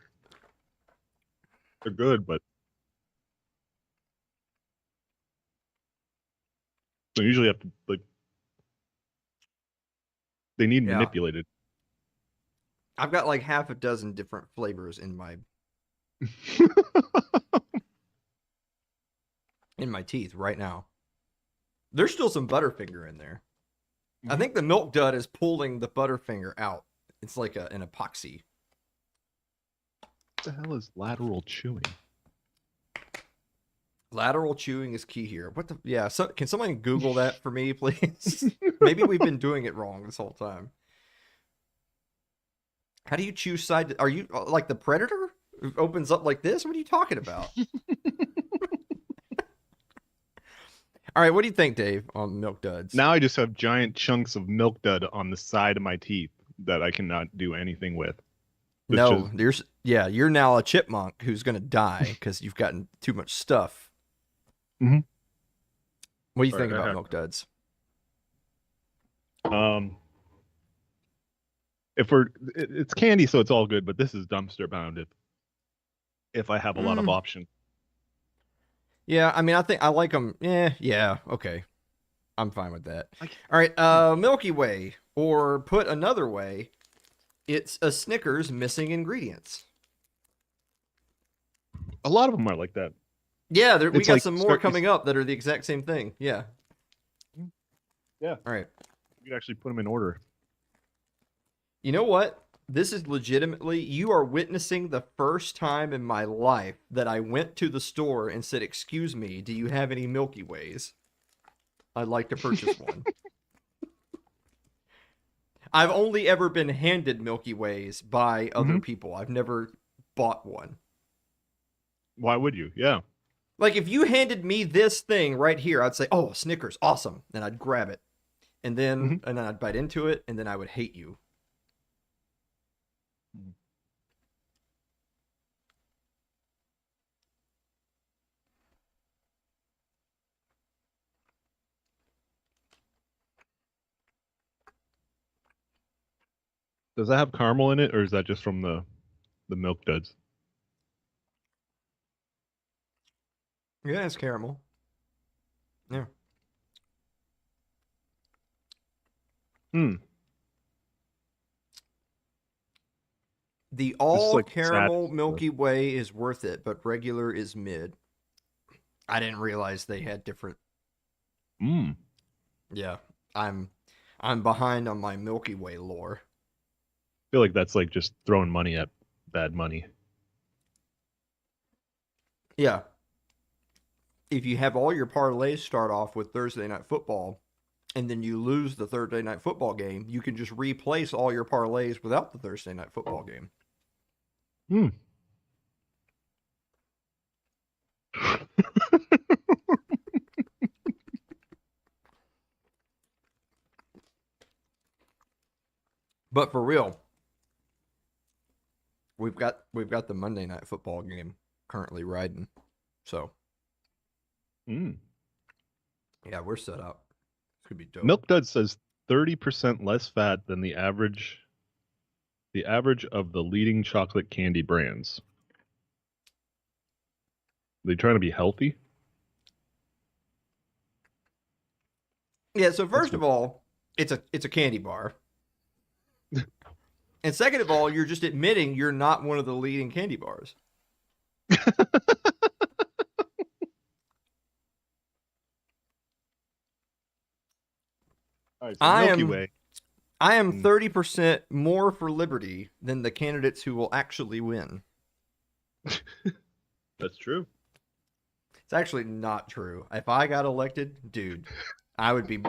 They're good, but they usually have to they need manipulated. I've got like half a dozen different flavors in my teeth right now. There's still some Butterfinger in there. I think the Milk Dud is pulling the Butterfinger out. It's like an epoxy. What the hell is lateral chewing? Lateral chewing is key here. What the? Yeah. So, can someone Google that for me, please? Maybe we've been doing it wrong this whole time. How do you chew side? Are you like the Predator? Who opens up like this? What are you talking about? All right, what do you think, Dave, on Milk Duds? Now I just have giant chunks of Milk Dud on the side of my teeth that I cannot do anything with. You're now a chipmunk who's gonna die because you've gotten too much stuff. What do you All think right, I about have- Milk Duds? If it's candy, so it's all good. But this is dumpster bound if I have a lot of options. Yeah, I mean, I think I like them. Yeah, okay. I'm fine with that. I- All right, Milky Way, or put another way, it's a Snickers missing ingredients. A lot of them are like that. Yeah, we It's got like some more coming up that are the exact same thing. Yeah. Yeah. All right. You could actually put them in order. You know what? This is legitimately, you are witnessing the first time in my life that I went to the store and said, "Excuse me, do you have any Milky Ways? I'd like to purchase one." I've only ever been handed Milky Ways by other people. I've never bought one. Why would you? Yeah. Like, if you handed me this thing right here, I'd say, "Oh, Snickers, awesome." And I'd grab it. And then I'd bite into it, and then I would hate you. Does that have caramel in it, or is that just from the Milk Duds? Yeah, it's caramel. Yeah. The all like caramel sad. Milky Way is worth it, but regular is mid. I didn't realize they had different. Yeah, I'm behind on my Milky Way lore. I feel like that's like just throwing money at bad money. Yeah. If you have all your parlays start off with Thursday Night Football, and then you lose the Thursday Night Football game, you can just replace all your parlays without the Thursday Night Football game. But for real, we've got the Monday Night Football game currently riding. So, yeah, we're set up. This could be dope. Milk Dud says 30% less fat than the average of the leading chocolate candy brands. They trying to be healthy? Yeah, so first of all, it's a candy bar. And second of all, you're just admitting you're not one of the leading candy bars. All right, so Milky Way. I am 30% more for liberty than the candidates who will actually win. That's true. It's actually not true. If I got elected, dude, I would be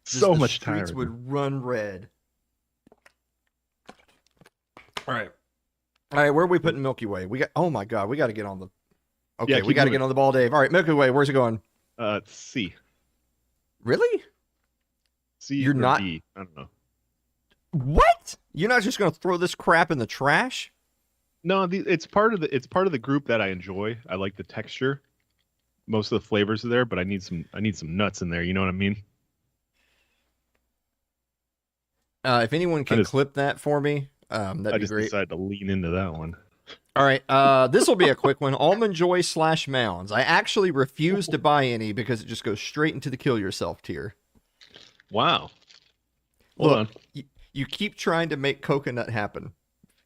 so much streets tired. would run red. All right, where are we putting Milky Way? Oh my god, we got to get on the. Okay, we got to get on the ball, Dave. All right, Milky Way, where's it going? C. Really? C. You're or not. D. I don't know. What? You're not just gonna throw this crap in the trash? No, it's part of the group that I enjoy. I like the texture. Most of the flavors are there, but I need some nuts in there. You know what I mean? If anyone can clip that for me, that'd be great. I just decided to lean into that one. All right, this will be a quick one. Almond Joy / Mounds. I actually refuse to buy any because it just goes straight into the kill yourself tier. Wow. Hold on. You keep trying to make coconut happen.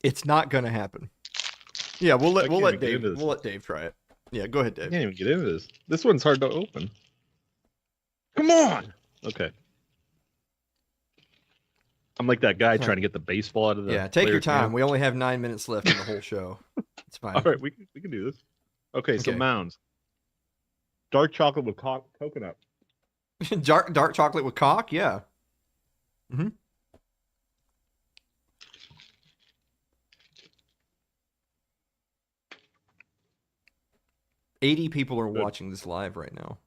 It's not going to happen. Yeah, we'll let Dave try it. Yeah, go ahead, Dave. I can't even get into this. This one's hard to open. Come on. Okay. I'm like that guy trying to get the baseball out of the. Yeah, take your time. Hand. We only have 9 minutes left in the whole show. It's fine. All right, we can do this. Okay, so Mounds. Dark chocolate with coconut. dark chocolate with cock, yeah. Mm-hmm. $80 people are watching this live right now.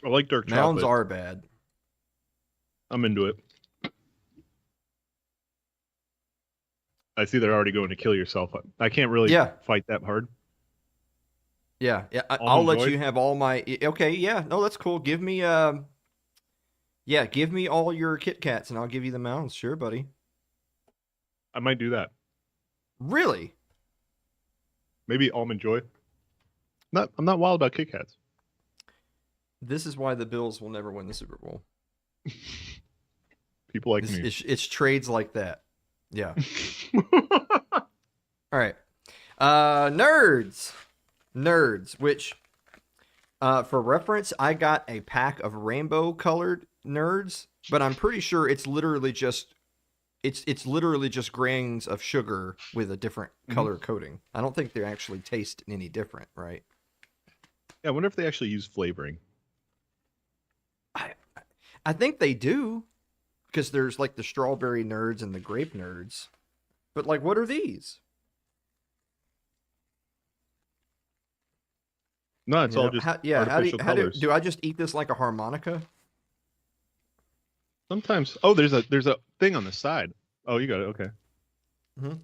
I like dark chocolate. Mounds are bad. I'm into it. I see they're already going to kill yourself. I can't really fight that hard. Yeah, yeah. I'll Almond let Joy? you have all my. Okay, yeah. No, that's cool. Give me yeah, give me all your Kit Kats and I'll give you the mounds. Sure, buddy. I might do that. Really? Maybe Almond Joy. I'm not wild about Kit Kats. This is why the Bills will never win the Super Bowl. People like me. It's trades like that. Yeah. All right. Nerds. Nerds, which for reference, I got a pack of rainbow colored nerds, but I'm pretty sure it's literally just grains of sugar with a different color coating. I don't think they actually taste any different, right? Yeah, I wonder if they actually use flavoring. I think they do, because there's like the strawberry nerds and the grape nerds. But like, what are these? No, it's You all know, just how artificial colors. do I just eat this like a harmonica? Sometimes. Oh, there's a thing on the side. Oh, you got it. Okay. Mhm.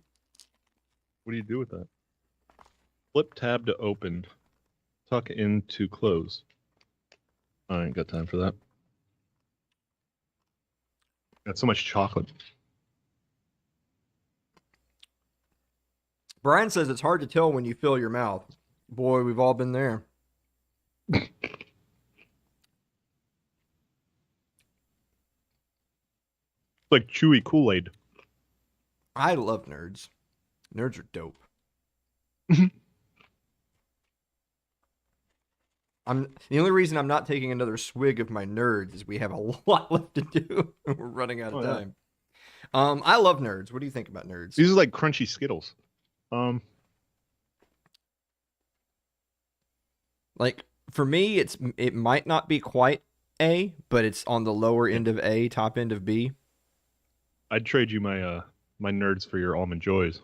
What do you do with that? Flip tab to open. Tuck in to close. I ain't got time for that. Got so much chocolate. Brian says it's hard to tell when you fill your mouth. Boy, we've all been there. Like chewy Kool-Aid. I love nerds. Nerds are dope. The only reason I'm not taking another swig of my nerds is we have a lot left to do. We're running out of time. I love nerds. What do you think about nerds? These are like crunchy Skittles. Like for me, it might not be quite A, but it's on the lower end of A, top end of B. I'd trade you my my nerds for your Almond Joys.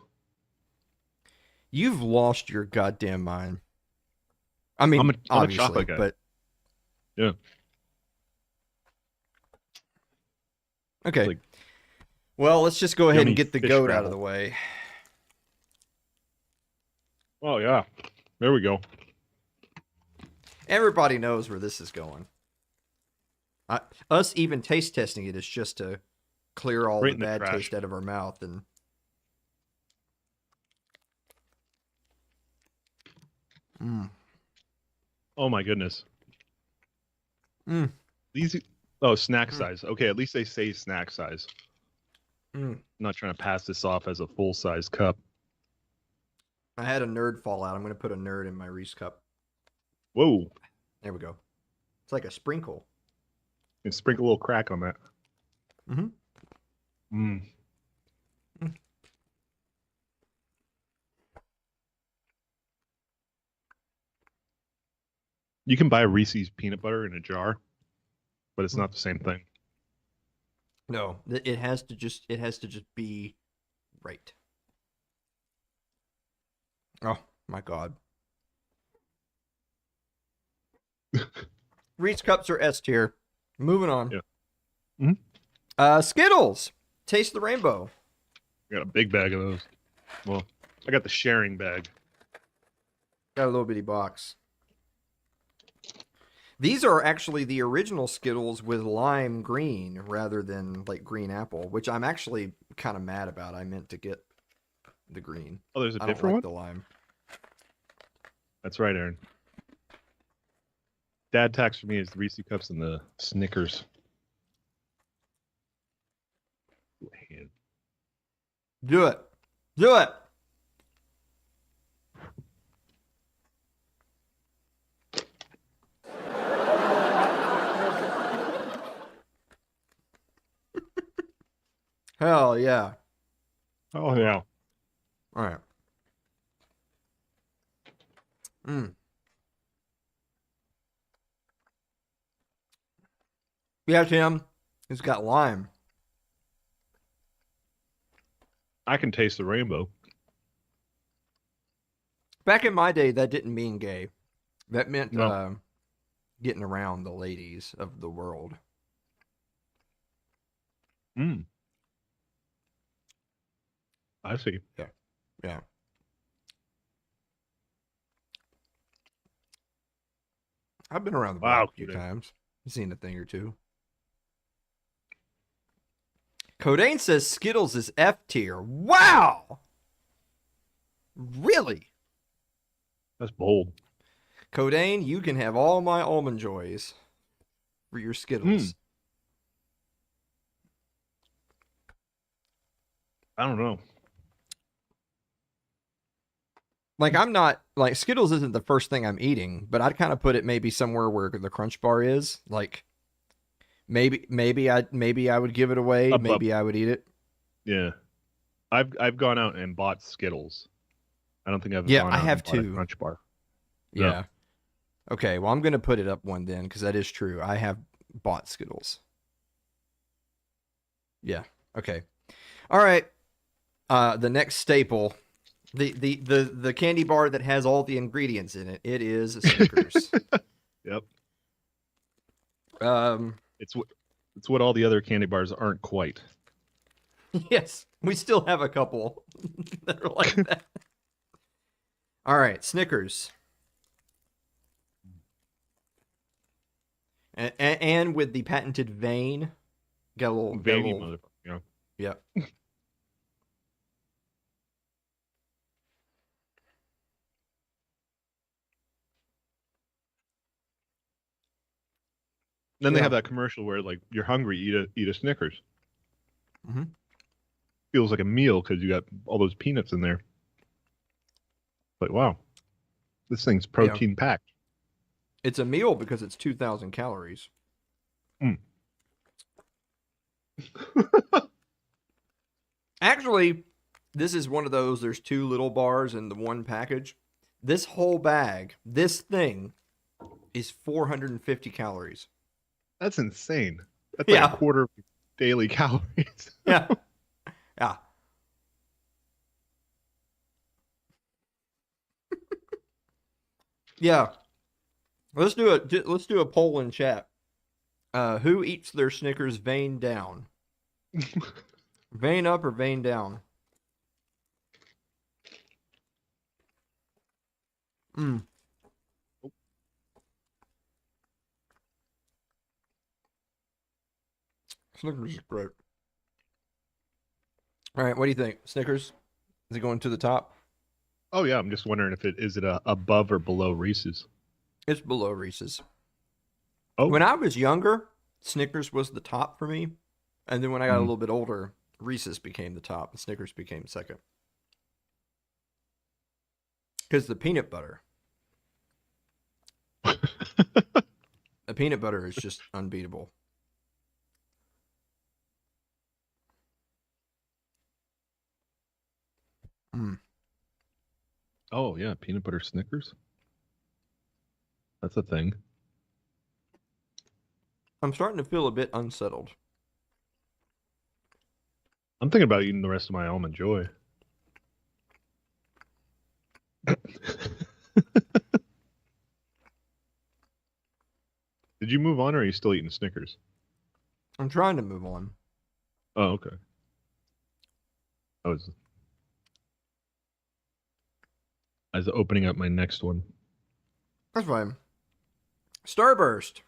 You've lost your goddamn mind. I mean, I'm a obviously, chocolate guy. but Yeah. okay. Like, well, let's just go ahead yummy and get the fish goat out gravel. of the way. Oh yeah. There we go. Everybody knows where this is going. Us even taste testing it is just to clear all Right the in the bad trash. taste out of our mouth. And Oh my goodness. Mm. These snack size. Okay, at least they say snack size. I'm not trying to pass this off as a full size cup. I had a nerd fall out. I'm going to put a nerd in my Reese cup. Whoa. There we go. It's like a sprinkle. And sprinkle a little crack on that. Mm-hmm. Mm. You can buy Reese's peanut butter in a jar, but it's not the same thing. No, it has to just be right. Oh my God. Reese cups are S tier. Moving on. Yeah. Skittles. Taste the rainbow. I got a big bag of those. Well, I got the sharing bag. Got a little bitty box. These are actually the original Skittles with lime green rather than like green apple, which I'm actually kind of mad about. I meant to get the green. Oh, there's a I don't different like one? the lime. That's right, Aaron. Dad tax for me is the Reese cups and the Snickers. Do it. Do it. Hell yeah. Oh yeah. All right. Yeah, Tim. It's got lime. I can taste the rainbow. Back in my day, that didn't mean gay. That meant No. getting around the ladies of the world. I see. Yeah. I've been around the Wow, block a few Codain. times. I've seen a thing or two. Codain says Skittles is F tier. Wow! Really? That's bold. Codain, you can have all my almond joys for your Skittles. I don't know. Like, I'm not, like, Skittles isn't the first thing I'm eating, but I'd kind of put it maybe somewhere where the Crunch Bar is. Like, maybe I would give it away. Above. Maybe I would eat it. Yeah. I've gone out and bought Skittles. I don't think I've Yeah, gone I out have and bought a too. Crunch Bar. Yeah. Yeah. Okay, well, I'm going to put it up one then, because that is true. I have bought Skittles. Yeah, okay. All right. The next staple, the candy bar that has all the ingredients in it, it is Snickers. Yep. um, It's what all the other candy bars aren't quite. yes, we still have a couple that are like that. All right, Snickers. And with the patented vein, got a little Veiny motherfucker. You know? Yep. Then they Yeah. have that commercial where like you're hungry, eat a Snickers. Mhm. Feels like a meal because you got all those peanuts in there. Like wow, this thing's protein packed. It's a meal because it's 2,000 calories. Actually, this is one of those, there's two little bars in the one package. This whole bag, this thing, is 450 calories. That's insane. That's like Yeah. a quarter of daily calories. Yeah. Yeah. Yeah. Let's do a poll in chat. Who eats their Snickers vein down? Vein up or vein down? Mm. Snickers is great. All right, what do you think? Snickers? Is it going to the top? Oh yeah, I'm just wondering if is it above or below Reese's? It's below Reese's. Oh, When I was younger, Snickers was the top for me. And then when I got a little bit older, Reese's became the top and Snickers became second. Because the peanut butter. The peanut butter is just unbeatable. Mm. oh yeah, peanut butter Snickers. That's a thing. I'm starting to feel a bit unsettled. I'm thinking about eating the rest of my almond joy. Did you move on, or are you still eating Snickers? I'm trying to move on. Oh, okay. I was opening up my next one. That's fine. Starburst.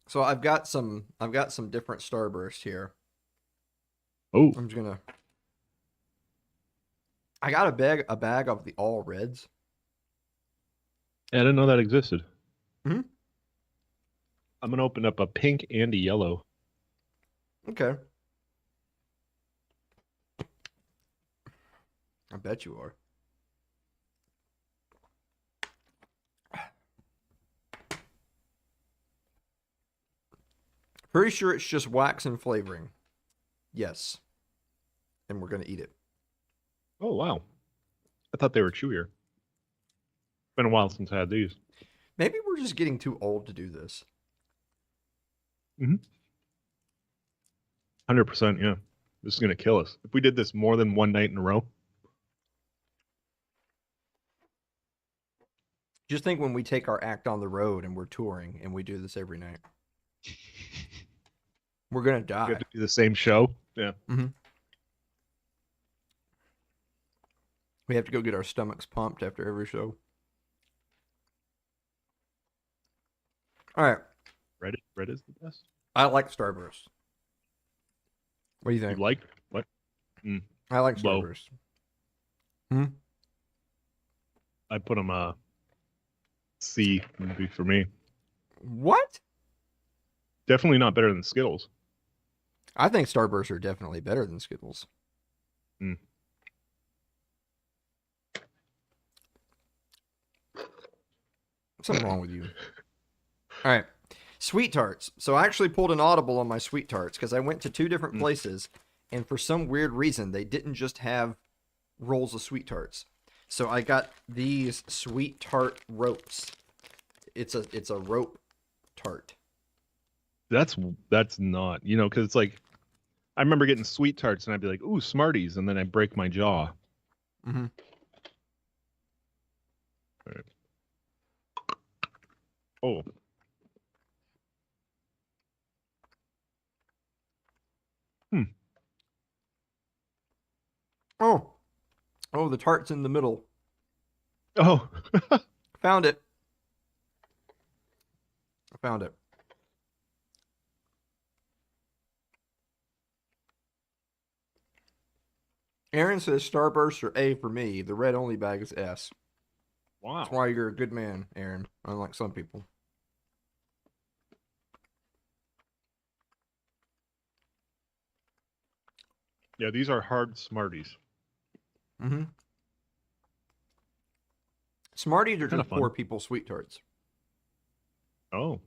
So I've got some different Starburst here. Oh, I'm just gonna. I got a bag of the all reds. I didn't know that existed. Mhm. I'm gonna open up a pink and a yellow. Okay. I bet you are. Pretty sure it's just wax and flavoring. Yes. And we're gonna eat it. Oh wow, I thought they were chewier. Been a while since I had these. Maybe we're just getting too old to do this. 100%, yeah. This is gonna kill us if we did this more than one night in a row. Just think when we take our act on the road and we're touring and we do this every night. We're gonna We die. have to do the same show. Yeah. We have to go get our stomachs pumped after every show. All right. Red is the best. I like Starburst. What do you You think? like what? I like Low. Starburst. Hmm? I put them C would be for me. What? Definitely not better than Skittles. I think Starbursts are definitely better than Skittles. Mm. Something wrong with you. All right. Sweet Tarts. So I actually pulled an audible on my Sweet Tarts because I went to 2 different places, and for some weird reason, they didn't just have rolls of Sweet Tarts. So I got these Sweet Tart ropes. It's a rope tart. That's not, because it's like I remember getting Sweet Tarts and I'd be like, "Ooh, Smarties," and then I break my jaw. Mm-hmm. All right. Oh, Oh, the tart's in the middle. oh, Found it. I found it. Aaron says Starburst are A for me. The red only bag is S. wow. That's why you're a good man, Aaron, unlike some people. Yeah, these are hard Smarties. Mm-hmm. Smarties are Kinda just fun. poor people Sweet Tarts. Oh,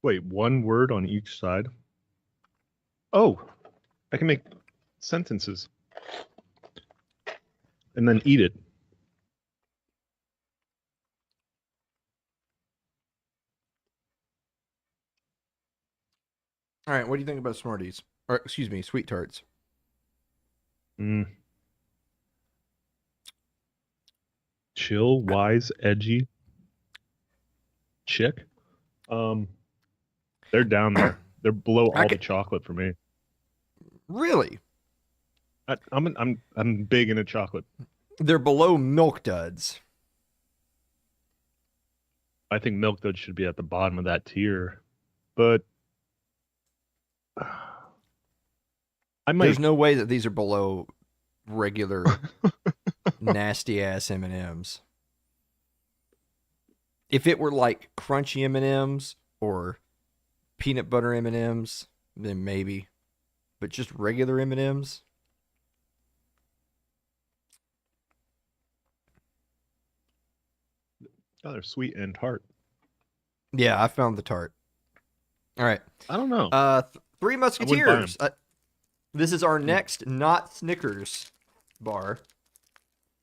wait, one word on each side. Oh, I can make sentences and then eat it. All right, what do you think about Smarties? Or excuse me, Sweet Tarts. Mm. Chill, wise, edgy, chick. They're down there. They're below all the chocolate for me. Really? I'm big into chocolate. They're below Milk Duds. I think Milk Duds should be at the bottom of that tier, but I might. There's no way that these are below regular nasty ass M&Ms. If it were like crunchy M&Ms or peanut butter M&Ms, then maybe. But just regular M&Ms? Oh, they're sweet and tart. Yeah, I found the tart. All right. I don't know. Three Musketeers. This is our next not Snickers bar.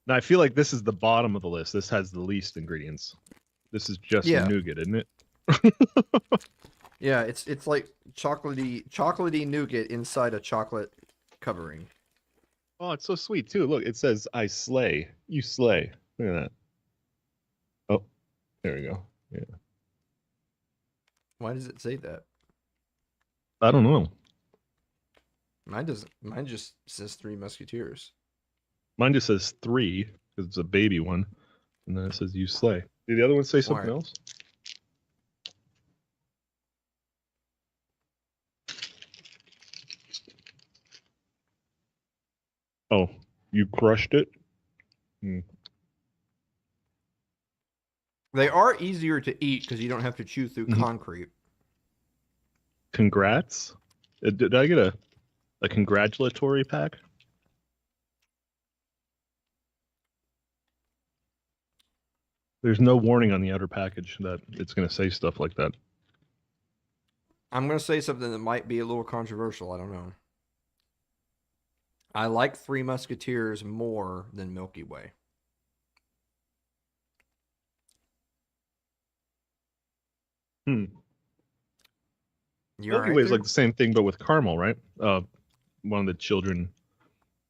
Now I feel like this is the bottom of the list. This has the least ingredients. This is just nougat, isn't it? Yeah, it's like chocolatey nougat inside a chocolate covering. Oh, it's so sweet too. Look, it says "I slay." You slay. Look at that. Oh, there we go. Yeah. Why does it say that? I don't know. Mine doesn't. Mine just says Three Musketeers. Mine just says 3 because it's a baby one, and then it says "You slay." Did the other one say something else? Oh, you crushed it. They are easier to eat because you don't have to chew through concrete. Congrats. Did I get a congratulatory pack? There's no warning on the outer package that it's going to say stuff like that. I'm going to say something that might be a little controversial. I don't know. I like Three Musketeers more than Milky Way. Milky Way is like the same thing, but with caramel, right? One of the children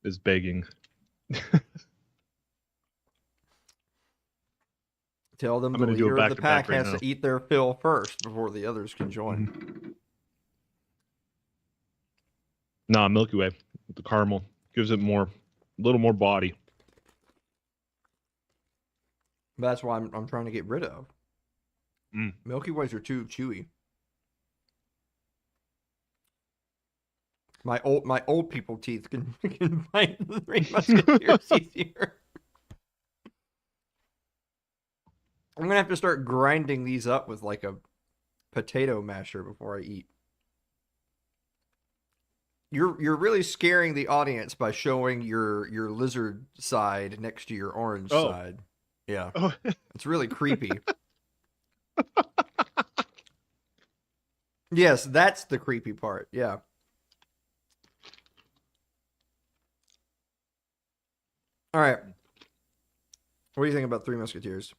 is begging. Tell them the leader of the pack has to eat their fill first before the others can join. Nah, Milky Way with the caramel gives it a little more body. That's why I'm trying to get rid of. Mm. Milky Ways are too chewy. My old people teeth can bite the Three Musketeers easier. I'm gonna have to start grinding these up with like a potato masher before I eat. You're really scaring the audience by showing your lizard side next to your orange side. Yeah. Oh. It's really creepy. Yes, that's the creepy part. Yeah. All right. What do you think about Three Musketeers?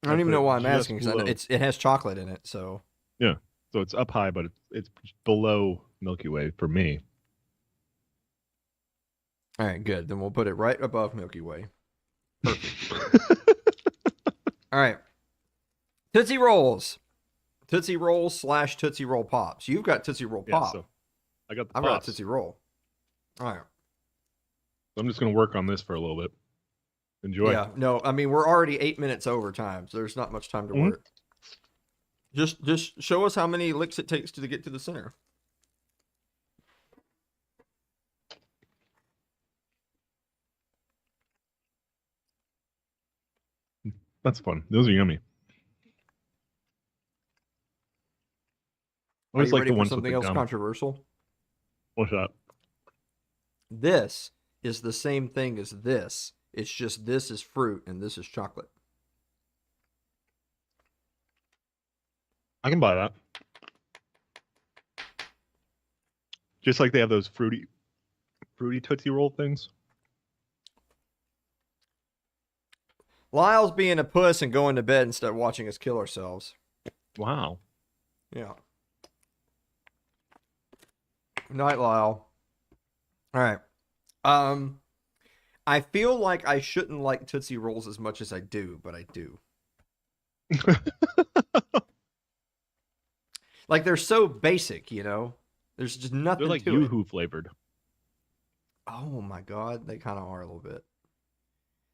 I don't even know why I'm asking because it has chocolate in it. So yeah, so it's up high, but it's below Milky Way for me. All right, good. Then we'll put it right above Milky Way. Perfect. All right. Tootsie Rolls. Tootsie Rolls / Tootsie Roll Pops. You've got Tootsie Roll Pop. So I got the I've Pops. got Tootsie Roll. All right. I'm just going to work on this for a little bit. Enjoy. Yeah, no, I mean, we're already 8 minutes over time, so there's not much time to work. Just show us how many licks it takes to get to the center. That's fun. Those are yummy. Are Always you like ready the for ones something with else the gum. controversial? What's that? This is the same thing as this. It's just this is fruit and this is chocolate. I can buy that. Just like they have those fruity Tootsie Roll things. Lyle's being a puss and going to bed instead of watching us kill ourselves. Wow. Yeah. Night, Lyle. All right. I feel like I shouldn't like Tootsie Rolls as much as I do, but I do. Like they're so basic, you know. There's just nothing They're like to it. Yoo-hoo flavored. Oh my god, they kind of are a little bit.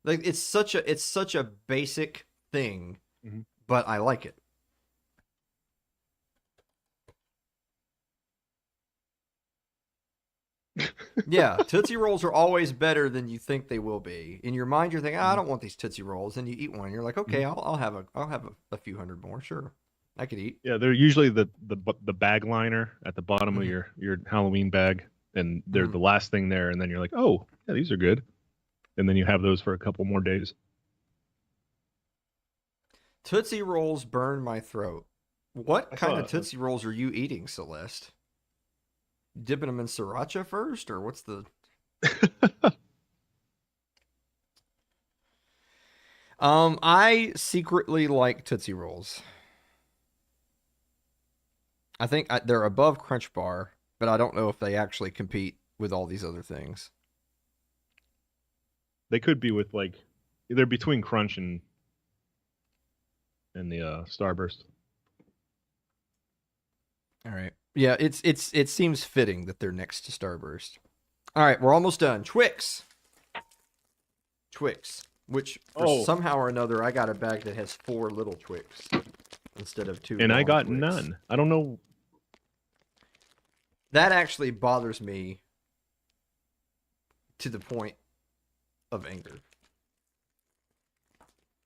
Like it's such a basic thing, but I like it. Yeah, Tootsie Rolls are always better than you think they will be. In your mind, you're thinking, I don't want these Tootsie Rolls. Then you eat one, and you're like, okay, I'll have a few hundred more. Sure, I could eat. Yeah, they're usually the bag liner at the bottom of your Halloween bag, and they're the last thing there. And then you're like, oh, yeah, these are good. And then you have those for a couple more days. Tootsie Rolls burn my throat. What kind of thought- Tootsie Rolls are you eating, Celeste? Dipping them in sriracha first, or what's the... I secretly like Tootsie Rolls. I think they're above Crunch Bar, but I don't know if they actually compete with all these other things. They could be with like they're between Crunch and the Starburst. All right. Yeah, it seems fitting that they're next to Starburst. All right, we're almost done. Twix, which for somehow or another I got a bag that has 4 little Twix instead of 2. And I long got Twix. none. I don't know. That actually bothers me to the point of anger.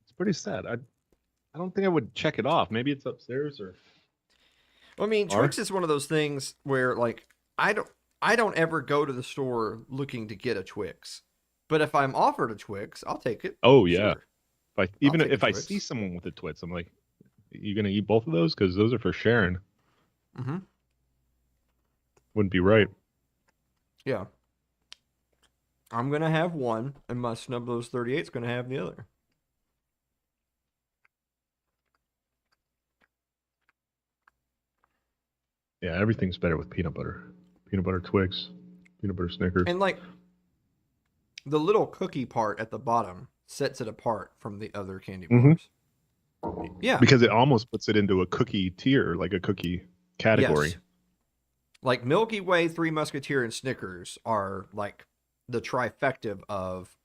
It's pretty sad. I don't think I would check it off. Maybe it's upstairs or. I mean, Twix is one of those things where, like, I don't ever go to the store looking to get a Twix, but if I'm offered a Twix, I'll take it. Oh yeah. Sure. If I see someone with a Twix, I'm like, you gonna eat both of those? Because those are for sharing. Mm-hmm. Wouldn't be right. Yeah. I'm gonna have one, and my Snublos 38 is gonna have the other. Yeah, everything's better with peanut butter. Peanut butter Twix, peanut butter Snickers. And like the little cookie part at the bottom sets it apart from the other candy bars. Yeah. Because it almost puts it into a cookie tier, like a cookie category. Yes. Like Milky Way, Three Musketeer, and Snickers are like the trifecta of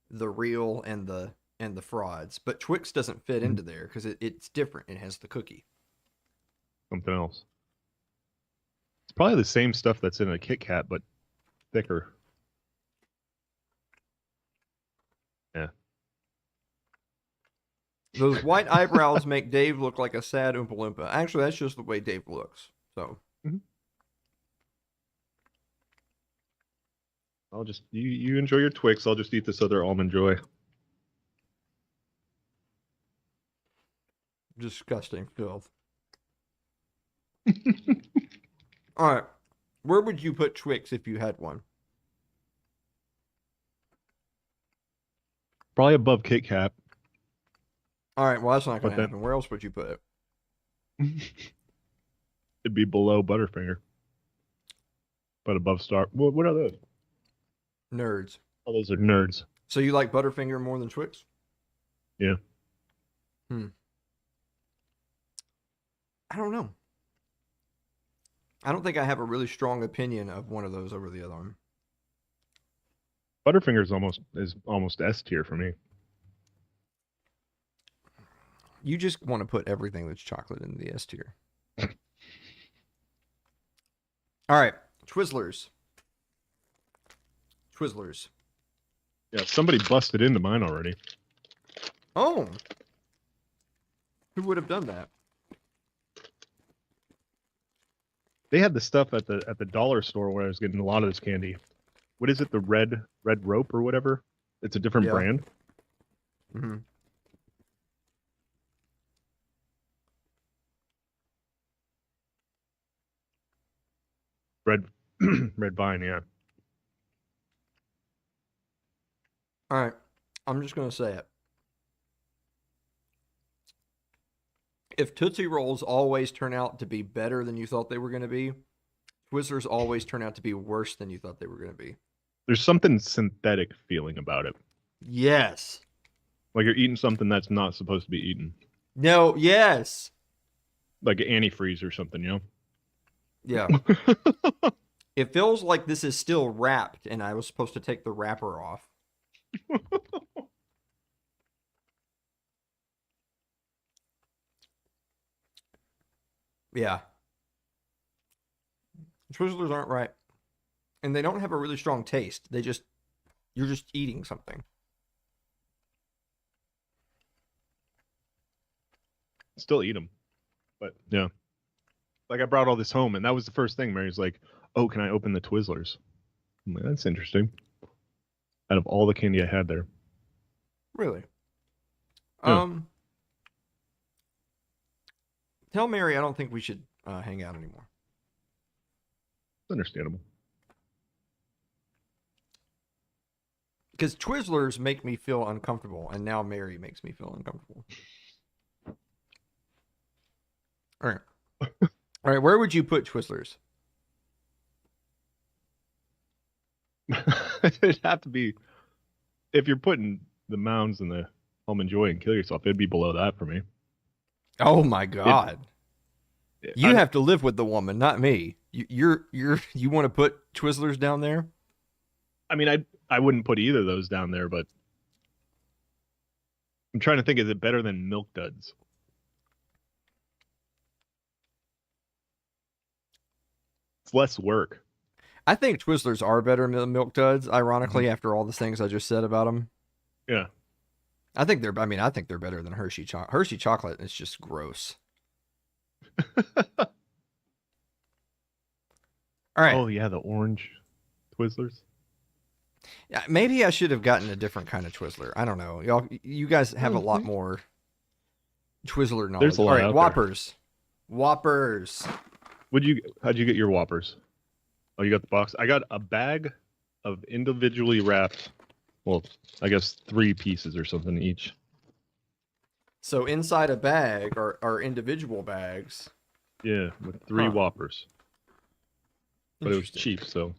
the real and the frauds. But Twix doesn't fit Mhm. into there because it's different. It has the cookie. Something else. It's probably the same stuff that's in a Kit Kat, but thicker. Yeah. Those white eyebrows make Dave look like a sad Oompa Loompa. Actually, that's just the way Dave looks. So. I'll just you enjoy your Twix. I'll just eat this other Almond Joy. Disgusting filth. All right. Where would you put Twix if you had one? Probably above Kit Kat. All right. Well, that's not going But to then- happen. Where else would you put it? It'd be below Butterfinger. But above Star. What are those? Nerds. Oh, those are nerds. So you like Butterfinger more than Twix? Yeah. I don't know. I don't think I have a really strong opinion of one of those over the other one. Butterfinger is almost S tier for me. You just want to put everything that's chocolate in the S tier. All right. Twizzlers. Yeah, somebody busted into mine already. Oh. Who would have done that? They had the stuff at the dollar store where I was getting a lot of this candy. What is it? The red rope or whatever? It's a different Yeah. brand. Mm-hmm. Red red vine, yeah. All right. I'm just going to say it. If Tootsie Rolls always turn out to be better than you thought they were going to be, Twizzlers always turn out to be worse than you thought they were going to be. There's something synthetic feeling about it. Yes. Like you're eating something that's not supposed to be eaten. No, yes. Like antifreeze or something, you know? Yeah. It feels like this is still wrapped and I was supposed to take the wrapper off. Yeah. Twizzlers aren't right. And they don't have a really strong taste. You're just eating something. Still eat them. But yeah. Like I brought all this home and that was the first thing. Mary's like, "Oh, can I open the Twizzlers?" I'm like, "That's interesting." Out of all the candy I had there. Really? Yeah. Tell Mary I don't think we should hang out anymore. It's understandable. Because Twizzlers make me feel uncomfortable, and now Mary makes me feel uncomfortable. All right. All right, where would you put Twizzlers? It'd have to be, if you're putting the Mounds and the Almond Joy and Kill Yourself, it'd be below that for me. Oh my God. You I- have to live with the woman, not me. You want to put Twizzlers down there? I mean, I wouldn't put either of those down there, but I'm trying to think, is it better than Milk Duds? It's less work. I think Twizzlers are better than Milk Duds, ironically, after all the things I just said about them. Yeah. I think they're better than Hershey chocolate. Hershey chocolate is just gross. All right. Oh yeah, the orange Twizzlers. Yeah, maybe I should have gotten a different kind of Twizzler. I don't know. You guys have a lot more Twizzler knowledge. There's a lot All right, out there. Whoppers. Whoppers. How'd you get your Whoppers? Oh, you got the box. I got a bag of individually wrapped, well, I guess 3 pieces or something each. So inside a bag are individual bags. Yeah, with 3 Huh. Whoppers. But it was Interesting. cheap, so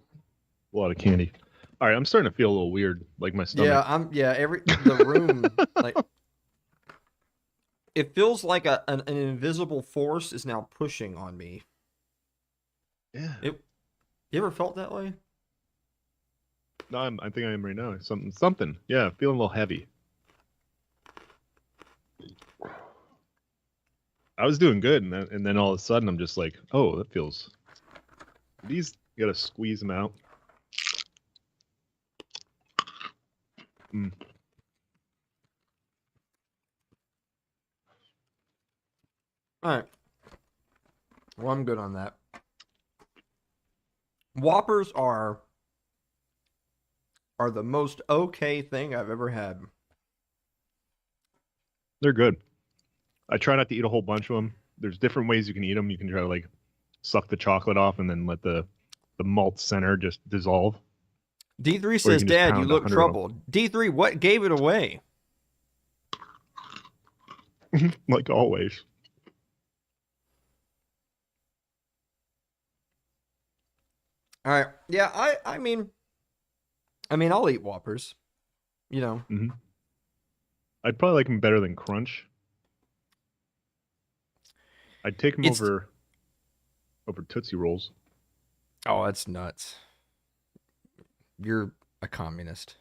a lot of candy. All right, I'm starting to feel a little weird, like my stomach. The room like it feels like an invisible force is now pushing on me. Yeah. You ever felt that way? No, I think I am right now. Something. Yeah, feeling a little heavy. I was doing good, and then all of a sudden I'm just like, oh, that feels. These you gotta squeeze them out. Mm. All right. Well, I'm good on that. Whoppers are the most okay thing I've ever had. They're good. I try not to eat a whole bunch of them. There's different ways you can eat them. You can try to like suck the chocolate off and then let the malt center just dissolve. D3 says, Dad, you look troubled. D3, what gave it away? Like always. All right. Yeah, I mean, I'll eat Whoppers. You know. Mm-hmm. I'd probably like them better than Crunch. I'd take them over Tootsie Rolls. Oh, that's nuts. You're a communist.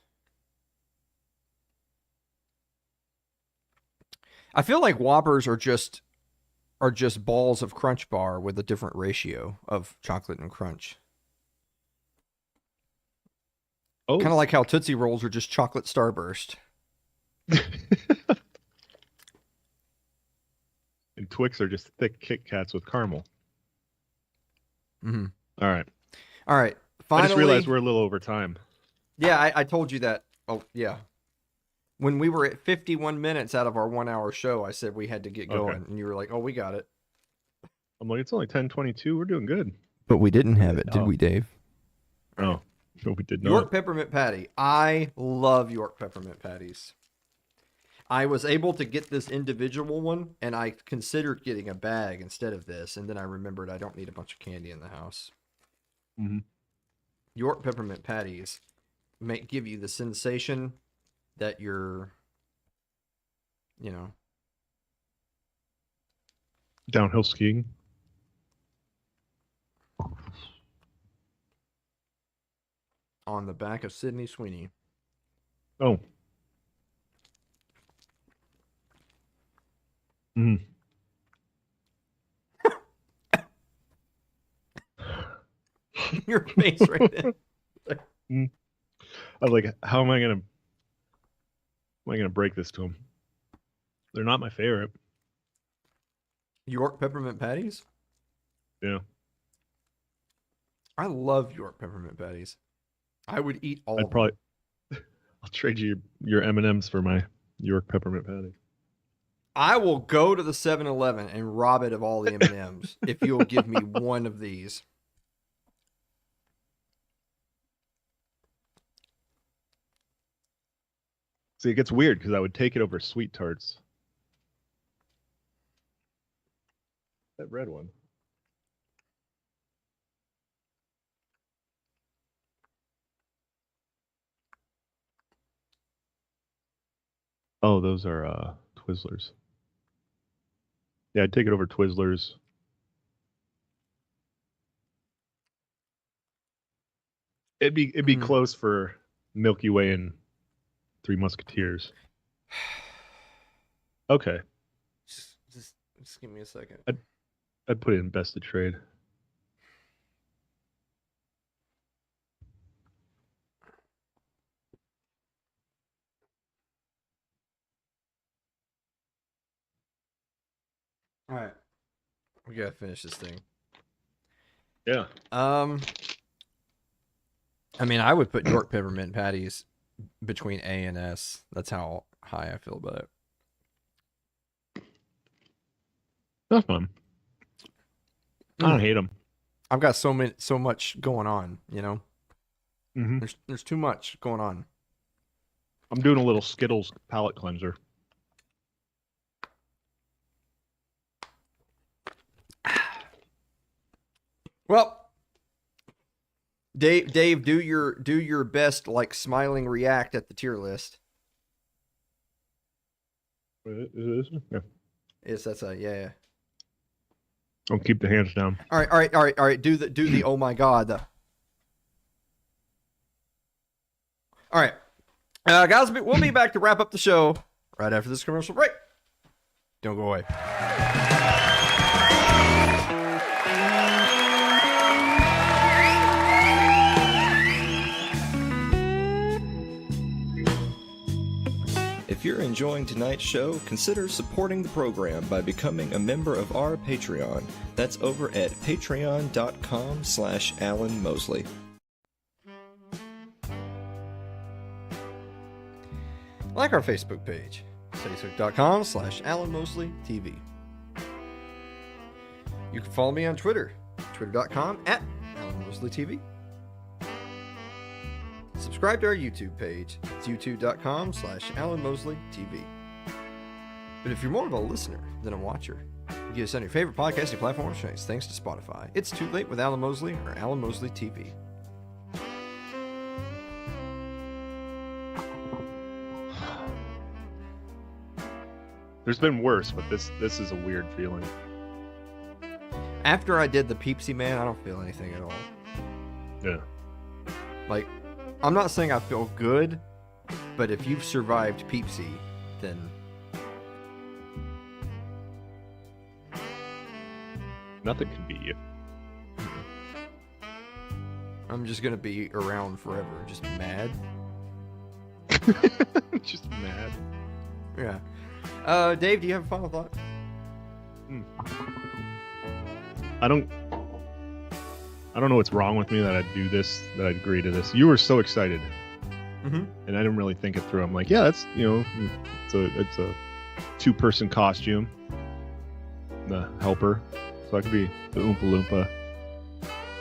I feel like Whoppers are just balls of Crunch Bar with a different ratio of chocolate and crunch. Oh, kind of like how Tootsie Rolls are just chocolate Starburst. And Twix are just thick Kit Kats with caramel. Mm-hmm. All right. Finally, I just realized we're a little over time. Yeah, I told you that. Oh, yeah. When we were at 51 minutes out of our 1 hour show, I said we had to get going. And you were like, oh, we got it. I'm like, it's only 10:22. We're doing good. But we didn't have it, did we, Dave? Oh, no, we did not. York Peppermint Patty. I love York Peppermint Patties. I was able to get this individual one, and I considered getting a bag instead of this, and then I remembered I don't need a bunch of candy in the house. Mm-hmm. York Peppermint Patties give you the sensation that you're, Downhill skiing. on the back of Sydney Sweeney. Oh. Mm. Your face right there. I was like, how am I gonna break this to them? They're not my favorite. York Peppermint Patties? Yeah. I love York Peppermint Patties. I would eat all of them. I'll trade you your M&Ms for my York Peppermint Patty. I will go to the 7-Eleven and rob it of all the M&Ms if you'll give me one of these. See, it gets weird because I would take it over Sweet Tarts. That red one. Oh, those are Twizzlers. Yeah, I'd take it over Twizzlers. It'd be close for Milky Way and Three Musketeers. Okay. Just give me a second. I'd put it in best of trade. All right. We gotta finish this thing. Yeah. I would put York Peppermint Patties between A and S. That's how high I feel about it. That's fun. I don't hate them. I've got so much going on, Mm-hmm. There's too much going on. I'm doing a little Skittles palate cleanser. Well, Dave, do your best, like smiling react at the tier list. Is it this one? Yeah. Yes, that's yeah. I'll keep the hands down. All right. Do the oh my god. All right. Guys, we'll be back to wrap up the show right after this commercial break. Don't go away. If you're enjoying tonight's show, consider supporting the program by becoming a member of our Patreon. That's over at patreon.com/Alan Mosley. Like our Facebook page, facebook.com/Alan Mosley TV. You can follow me on Twitter, twitter.com/Alan Mosley TV. Subscribe to our YouTube page. It's youtube.com/Alan Mosley TV. But if you're more of a listener than a watcher, you get us on your favorite podcasting platform thanks to Spotify. It's Too Late with Alan Mosley or Alan Mosley TV. There's been worse, but this is a weird feeling. After I did the Peepsy Man, I don't feel anything at all. Yeah. Like, I'm not saying I feel good, but if you've survived Peepsy, then Nothing can beat you. I'm just gonna be around forever, just mad. Just mad. Yeah. Dave, do you have a final thought? I don't know what's wrong with me that I'd do this, that I'd agree to this. You were so excited, Mm-hmm. and I didn't really think it through. I'm like, yeah, that's, it's a 2-person costume, the helper, so I could be the Oompa Loompa.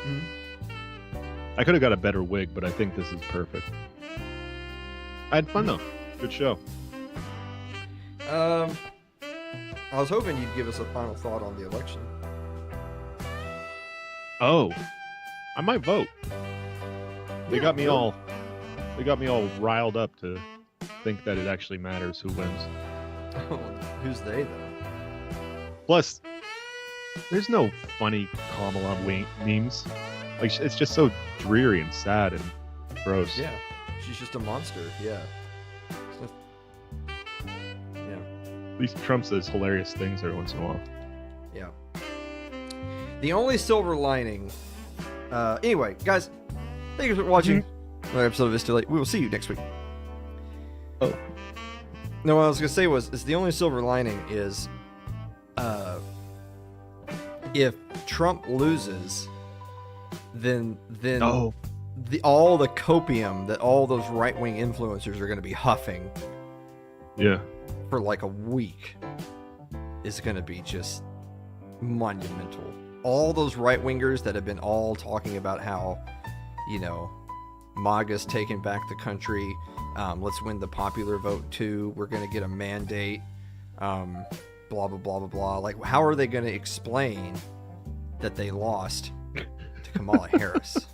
Mm-hmm. I could have got a better wig, but I think this is perfect. I had fun though. Good show. I was hoping you'd give us a final thought on the election. Oh, I might vote. They Yeah, got me vote. all riled up to think that it actually matters who wins. Who's they, though? Plus, there's no funny Kamala memes. Like, it's just so dreary and sad and gross. Yeah, she's just a monster. Yeah. Yeah. At least Trump says hilarious things every once in a while. Yeah. The only silver lining. Anyway, guys, thank you for watching another episode of It's Too Late. We will see you next week. Oh. No, what I was gonna say is the only silver lining is, if Trump loses, then Oh. all the copium that all those right-wing influencers are going to be huffing Yeah. for like a week is going to be just monumental. All those right-wingers that have been all talking about how, MAGA's taking back the country, let's win the popular vote too, we're going to get a mandate, blah, blah, blah, blah, blah. Like, how are they going to explain that they lost to Kamala Harris?